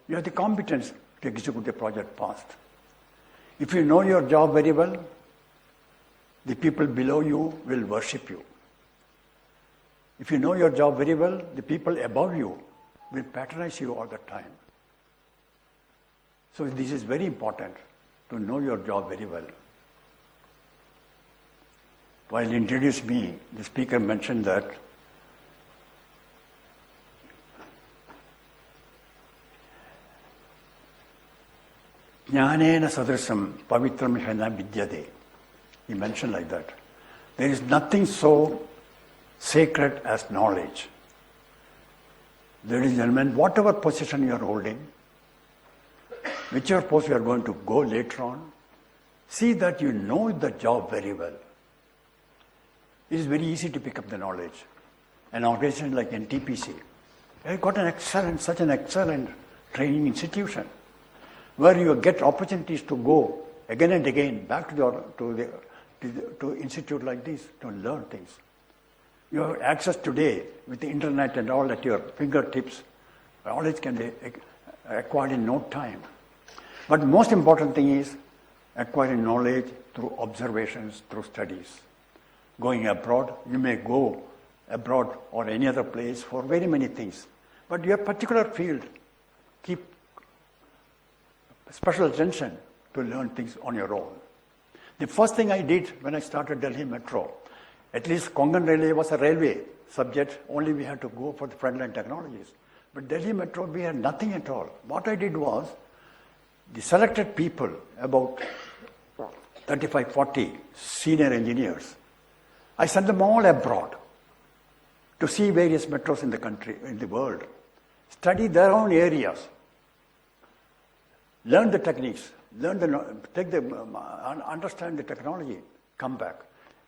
you have the competence to execute the project fast. If you know your job very well, the people below you will worship you. If you know your job very well, the people above you will patronize you all the time. So this is very important, to know your job very well. While introducing me, the speaker mentioned that Jnanena sadrisam pavitram hena vidyate. He mentioned like that. There is nothing so sacred as knowledge. Ladies and gentlemen, whatever position you are holding, whichever post you are going to go later on, see that you know the job very well. It is very easy to pick up the knowledge. An organization like NTPC has got such an excellent training institution where you get opportunities to go again and again back to institute like this to learn things. You have access today with the internet and all at your fingertips. Knowledge can be acquired in no time. But most important thing is acquiring knowledge through observations, through studies. Going abroad, you may go abroad or any other place for very many things. But your particular field, keep special attention to learn things on your own. The first thing I did when I started Delhi Metro, at least Konkan Railway was a railway subject, only we had to go for the frontline technologies. But Delhi Metro, we had nothing at all. What I did was, the selected people, about 35, 40 senior engineers, I sent them all abroad to see various metros in the country, in the world, study their own areas, learn the techniques, understand the technology, come back.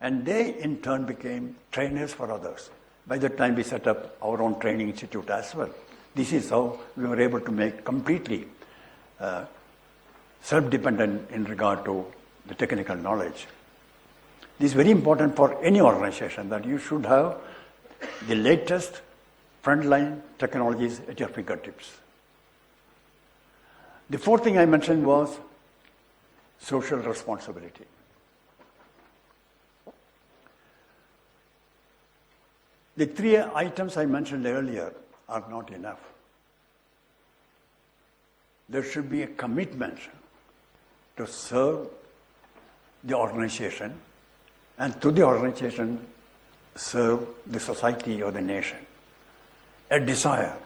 And they in turn became trainers for others. By the time we set up our own training institute as well. This is how we were able to make completely self-dependent in regard to the technical knowledge. This is very important for any organization, that you should have the latest frontline technologies at your fingertips. The fourth thing I mentioned was social responsibility. The three items I mentioned earlier are not enough. There should be a commitment to serve the organization and to the organization serve the society or the nation. A desire,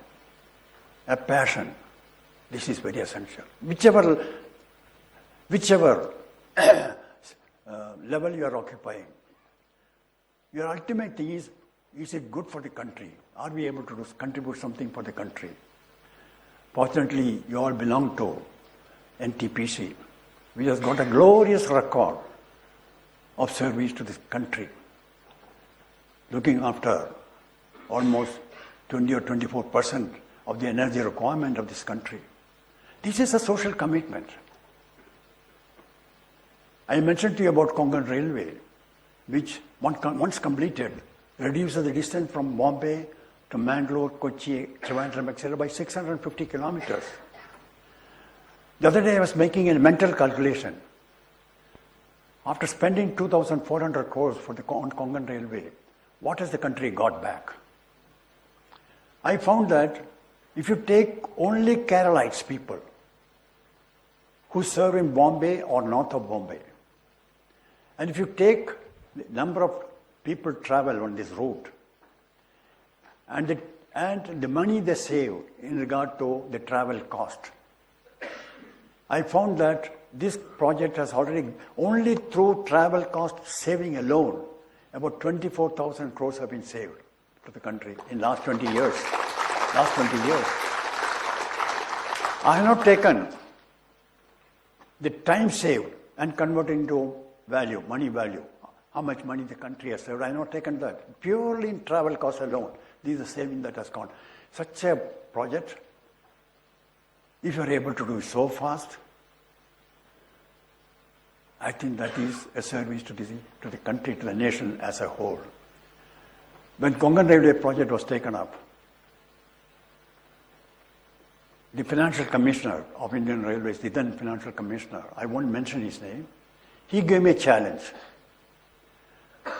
a passion, this is very essential. Whichever level you are occupying, your ultimate thing is it good for the country? Are we able to contribute something for the country? Fortunately, you all belong to NTPC, which has got a glorious record of service to this country, looking after almost 20 or 24% of the energy requirement of this country. This is a social commitment. I mentioned to you about Konkan Railway, which once completed reduces the distance from Bombay to Mangalore, Kochi, Trivandrum, etc. by 650 kilometers. The other day I was making a mental calculation. After spending 2,400 crores on Konkan Railway, what has the country got back? I found that if you take only Keralites people who serve in Bombay or north of Bombay, and if you take the number of people travel on this route, and the money they save in regard to the travel cost, I found that this project has already, only through travel cost saving alone, about 24,000 crores have been saved to the country in last 20 years. Last 20 years. I have not taken the time saved and converted into value, money value. How much money the country has saved. I have not taken that. Purely in travel cost alone. This is the saving that has gone. Such a project, if you are able to do it so fast, I think that is a service to the country, to the nation as a whole. When Konkan Railway project was taken up, the financial commissioner of Indian Railways, the then financial commissioner, I won't mention his name, he gave me a challenge.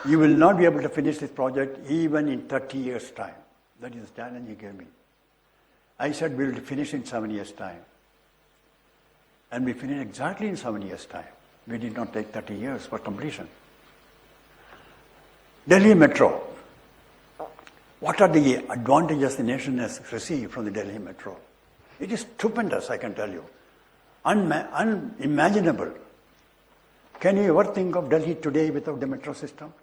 You will not be able to finish this project even in 30 years' time. That is the challenge he gave me. I said, we will finish in 7 years' time. And we finished exactly in 7 years' time. We did not take 30 years for completion. Delhi Metro. What are the advantages the nation has received from the Delhi Metro? It is stupendous, I can tell you. Unimaginable. Can you ever think of Delhi today without the metro system?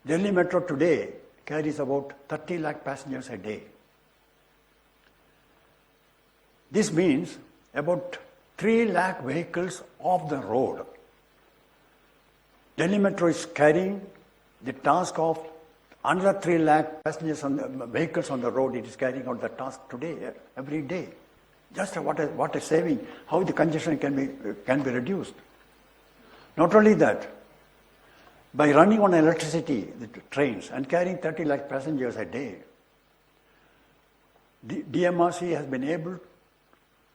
Delhi Metro today carries about 30 lakh passengers a day. This means about 3 lakh vehicles off the road. Delhi Metro is carrying the task of another 3 lakh passengers vehicles on the road. It is carrying out the task today, every day. Just what a saving, how the congestion can be reduced. Not only that, by running on electricity, the trains, and carrying 30 lakh passengers a day, the DMRC has been able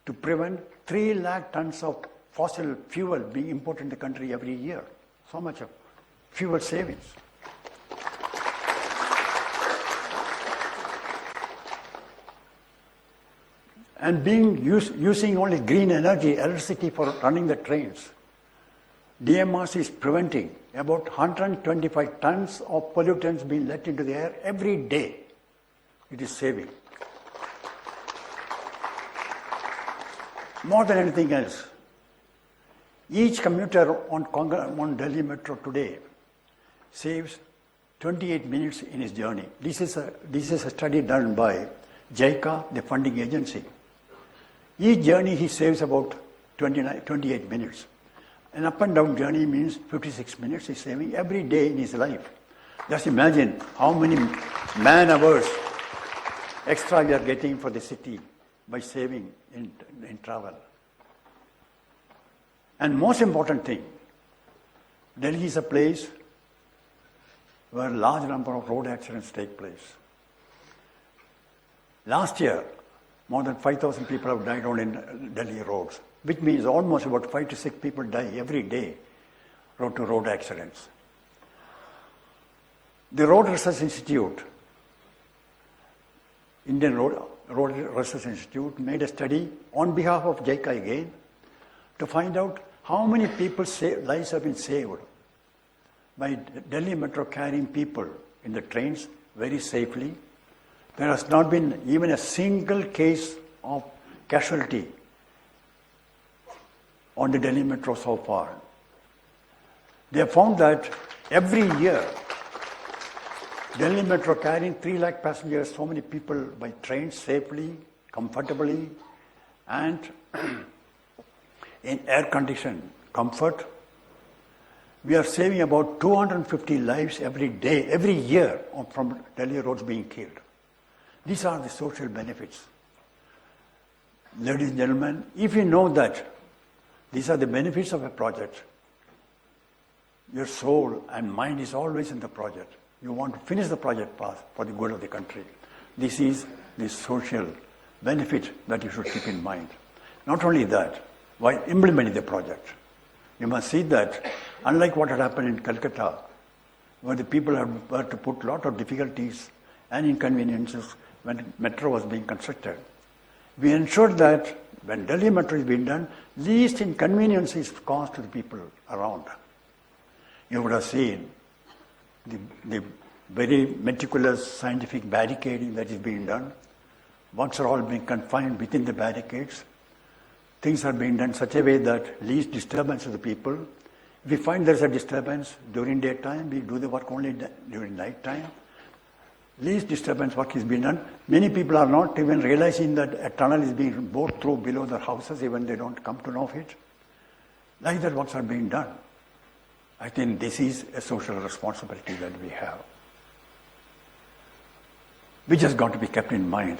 to prevent 3 lakh tons of fossil fuel being imported in the country every year. So much of fuel savings. And using only green energy, electricity for running the trains, DMRC is preventing about 125 tons of pollutants being let into the air every day. It is saving. More than anything else, each commuter on Delhi Metro today saves 28 minutes in his journey. This is a study done by JICA, the funding agency. Each journey he saves about 28 minutes. An up and down journey means 56 minutes he's saving every day in his life. Just imagine how many man hours extra we are getting for the city by saving in travel. And most important thing, Delhi is a place where a large number of road accidents take place. Last year, more than 5,000 people have died on in Delhi roads, which means almost about 5 to 6 people die every day road-to-road accidents. The Road Research Institute, Indian Road Research Institute, made a study on behalf of JICA again to find out how many people's lives have been saved by Delhi Metro carrying people in the trains very safely. There has not been even a single case of casualty on the Delhi Metro so far. They have found that every year, Delhi Metro carrying 3 lakh passengers, so many people by train safely, comfortably, and in air-conditioned comfort. We are saving about 250 lives every day, every year from Delhi roads being killed. These are the social benefits. Ladies and gentlemen, if you know that these are the benefits of a project, your soul and mind is always in the project. You want to finish the project path for the good of the country. This is the social benefit that you should keep in mind. Not only that, while implementing the project, you must see that, unlike what had happened in Calcutta, where the people had to put a lot of difficulties and inconveniences when metro was being constructed, we ensured that when Delhi Metro is being done, least inconvenience is caused to the people around. You would have seen the very meticulous scientific barricading that is being done. Works are all being confined within the barricades. Things are being done in such a way that least disturbance to the people. If we find there is a disturbance during daytime, we do the work only during night time. Least disturbance work is being done. Many people are not even realizing that a tunnel is being bored through below their houses, even they don't come to know of it. Like that works are being done. I think this is a social responsibility that we have. We just got to be kept in mind.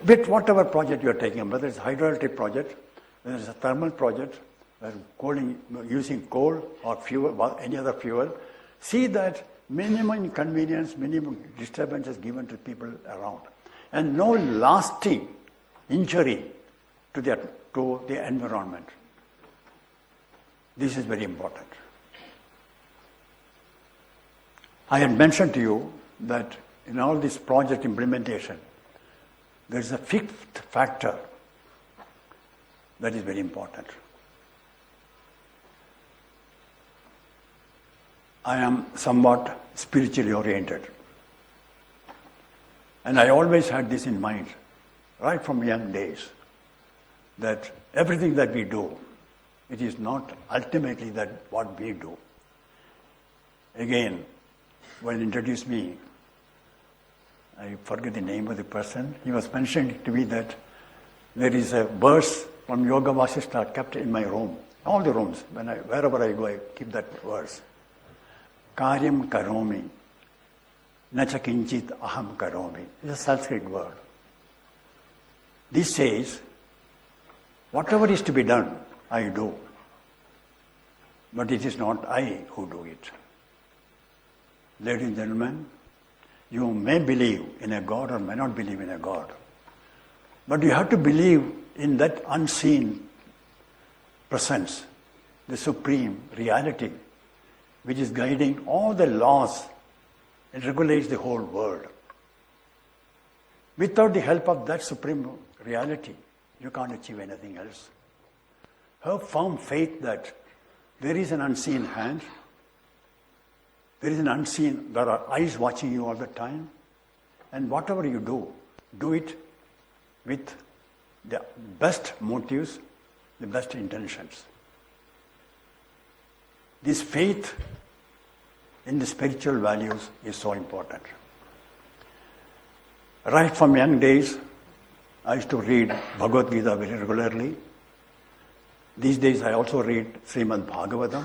With whatever project you are taking, whether it's a hydroelectric project, whether it's a thermal project, using coal or fuel, or any other fuel, see that minimum inconvenience, minimum disturbance is given to people around. And no lasting injury to the environment. This is very important. I had mentioned to you that in all this project implementation, there is a fifth factor that is very important. I am somewhat spiritually oriented. And I always had this in mind, right from young days, that everything that we do, it is not ultimately that what we do. Again, when he introduced me, I forget the name of the person, he was mentioning to me that there is a verse from Yoga Vasistha kept in my room, all the rooms, wherever I go, I keep that verse. Karyam karomi, nacha kinchit aham karomi. It's a Sanskrit word. This says, whatever is to be done, I do. But it is not I who do it. Ladies and gentlemen, you may believe in a God or may not believe in a God. But you have to believe in that unseen presence, the supreme reality, which is guiding all the laws and regulates the whole world. Without the help of that supreme reality, you can't achieve anything else. Have firm faith that there is an unseen hand, there are eyes watching you all the time, and whatever you do it with the best motives, the best intentions. This faith in the spiritual values is so important. Right from young days, I used to read Bhagavad-Gita very regularly. These days I also read Srimad Bhagavatam.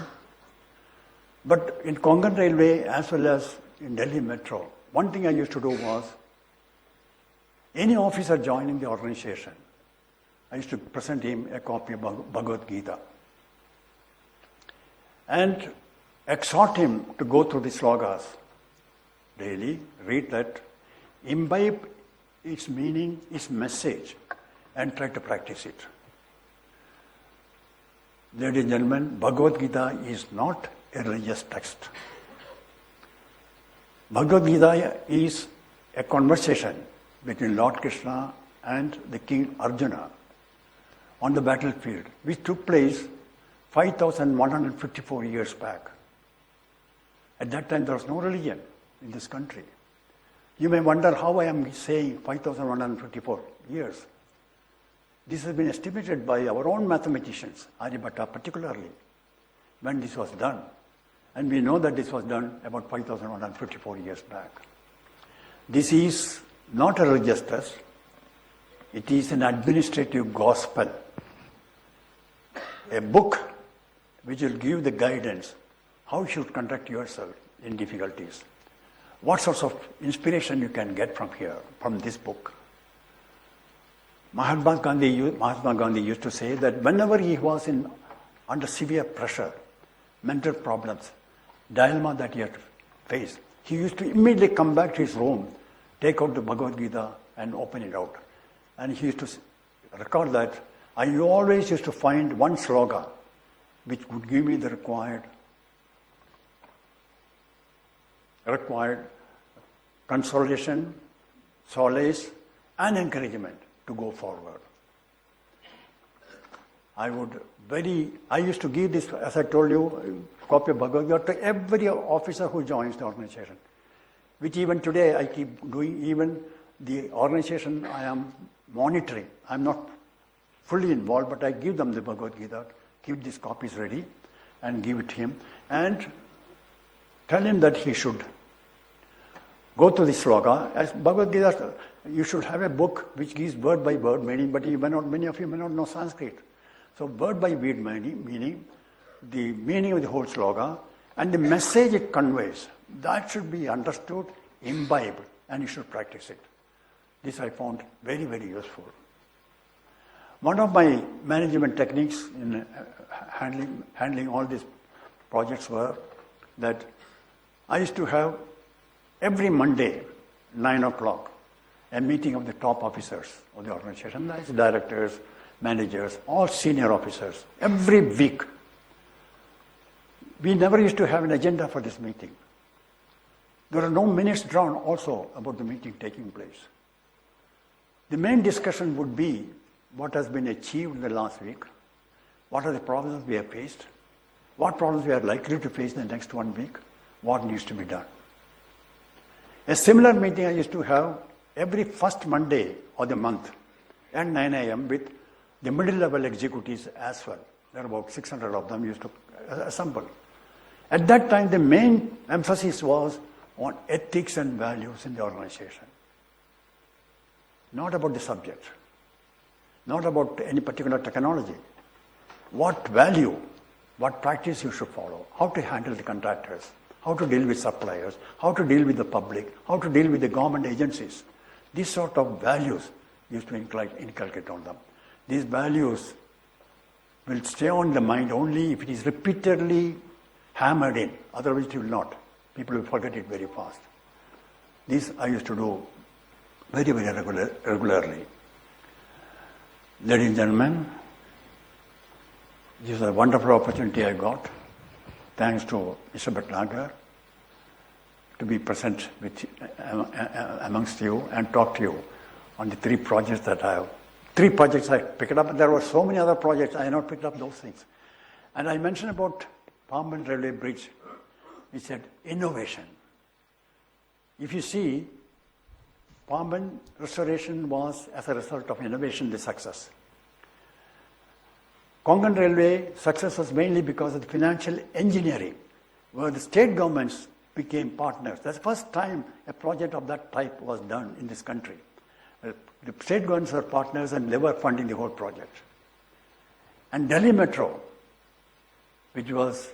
But in Konkan Railway as well as in Delhi Metro, one thing I used to do was, any officer joining the organization, I used to present him a copy of Bhagavad-Gita and exhort him to go through the Sagas daily, read that, imbibe its meaning, its message, and try to practice it. Ladies and gentlemen, Bhagavad-Gita is not a religious text. Bhagavad-Gita is a conversation between Lord Krishna and the king Arjuna on the battlefield, which took place 5,154 years back. At that time, there was no religion in this country. You may wonder how I am saying 5,154 years. This has been estimated by our own mathematicians, Aryabhatta particularly, when this was done. And we know that this was done about 5,154 years back. This is not a religious test. It is an administrative gospel. A book which will give the guidance how you should conduct yourself in difficulties. What sorts of inspiration you can get from here, from this book. Mahatma Gandhi used to say that whenever he was under severe pressure, mental problems, dilemma that he had to face, he used to immediately come back to his room, take out the Bhagavad-Gita and open it out. And he used to record that I always used to find one sloga which would give me the required consolation, solace, and encouragement to go forward. I used to give this, as I told you, copy of Bhagavad-Gita to every officer who joins the organization, which even today I keep doing. Even the organization I am monitoring, I'm not fully involved, but I give them the Bhagavad-Gita, keep these copies ready, and give it to him, and tell him that he should go to the sloka. As Bhagavad-Gita, you should have a book which gives word by word meaning, but many of you may not know Sanskrit. So word by word meaning, the meaning of the whole sloka, and the message it conveys, that should be understood, imbibed, and you should practice it. This I found very, very useful. One of my management techniques in handling all these projects were that I used to have every Monday, 9 o'clock, a meeting of the top officers of the organization, that's directors, managers, all senior officers, every week. We never used to have an agenda for this meeting. There are no minutes drawn also about the meeting taking place. The main discussion would be what has been achieved in the last week, what are the problems we have faced, what problems we are likely to face in the next 1 week, what needs to be done. A similar meeting I used to have every first Monday of the month at 9 a.m. with the middle level executives as well. There are about 600 of them used to assemble. At that time, the main emphasis was on ethics and values in the organization. Not about the subject, not about any particular technology. What value, what practice you should follow, how to handle the contractors, how to deal with suppliers, how to deal with the public, how to deal with the government agencies. These sort of values used to inculcate on them. These values will stay on the mind only if it is repeatedly hammered in, otherwise it will not. People will forget it very fast. This I used to do very, very regularly. Ladies and gentlemen, this is a wonderful opportunity I got, thanks to Mr. Bhatnagar, to be present amongst you and talk to you on the 3 projects that I have. 3 projects I picked up, and there were so many other projects, I have not picked up those things. And I mentioned about Konkan Railway Bridge. He said, innovation. If you see, Konkan restoration was, as a result of innovation, the success. Konkan Railway success was mainly because of the financial engineering, where the state governments became partners. That's the first time a project of that type was done in this country. The state governments were partners and they were funding the whole project. And Delhi Metro, which was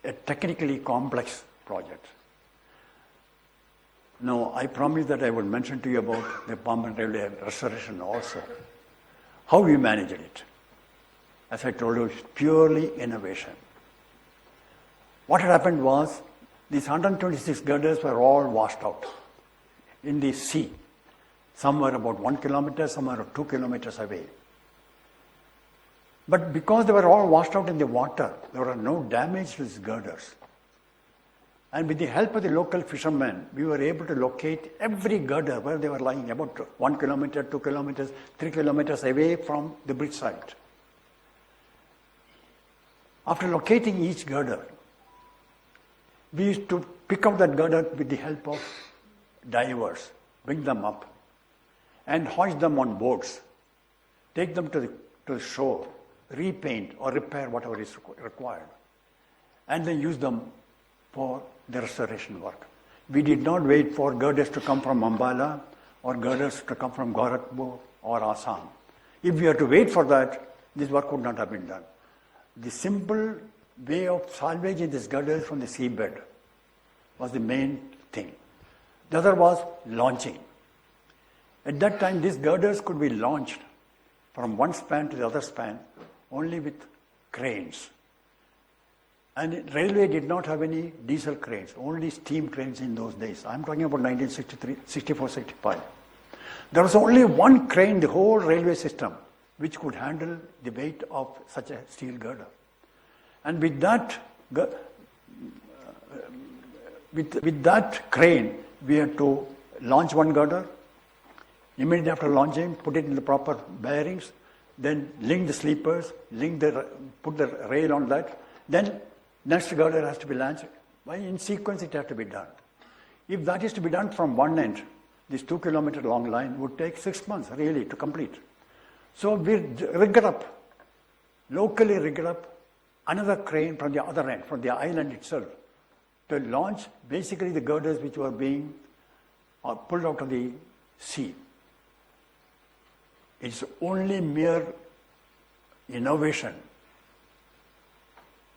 a technically complex project. Now, I promised that I would mention to you about the Konkan Railway restoration also. How we managed it. As I told you, it's purely innovation. What had happened was, these 126 girders were all washed out in the sea. Some were about 1 kilometer, some were 2 kilometers away. But because they were all washed out in the water, there were no damage to these girders. And with the help of the local fishermen, we were able to locate every girder where they were lying, about 1 kilometer, 2 kilometers, 3 kilometers away from the bridge site. After locating each girder, we used to pick up that girder with the help of divers, bring them up, and hoist them on boats, take them to the shore, repaint or repair whatever is required, and then use them for the restoration work. We did not wait for girders to come from Ambala or girders to come from Gorakhpur or Assam. If we had to wait for that, this work could not have been done. The simple way of salvaging these girders from the seabed was the main thing. The other was launching. At that time, these girders could be launched from one span to the other span only with cranes. And railway did not have any diesel cranes, only steam cranes in those days. I'm talking about 1963, 64, 65. There was only one crane in the whole railway system which could handle the weight of such a steel girder. And with that crane, we had to launch one girder. Immediately after launching, put it in the proper bearings, then link the sleepers, put the rail on that. Then next girder has to be launched. In sequence, it has to be done. If that is to be done from one end, this 2 kilometer long line would take 6 months really to complete. So we rigged up, locally rigged up another crane from the other end, from the island itself, to launch basically the girders which were being pulled out of the sea. It's only mere innovation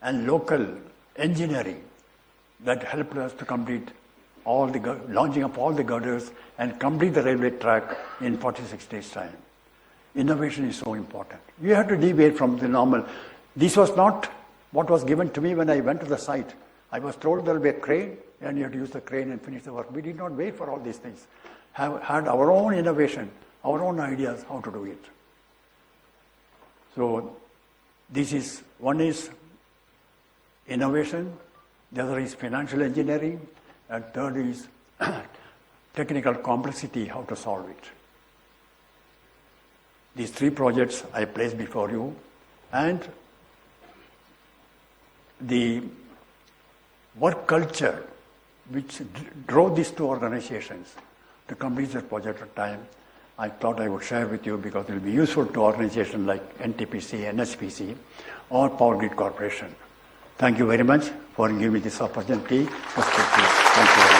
and local engineering that helped us to complete launching up all the girders and complete the railway track in 46 days' time. Innovation is so important. You have to deviate from the normal. This was not what was given to me when I went to the site. I was told there will be a crane and you have to use the crane and finish the work. We did not wait for all these things. Had our own innovation, our own ideas how to do it. So one is innovation, the other is financial engineering, and third is technical complexity, how to solve it. These 3 projects I placed before you, and the work culture which drove these 2 organizations to complete their project at time, I thought I would share with you because it will be useful to organizations like NTPC, NHPC, or Power Grid Corporation. Thank you very much for giving me this opportunity to speak to you. Thank you very much.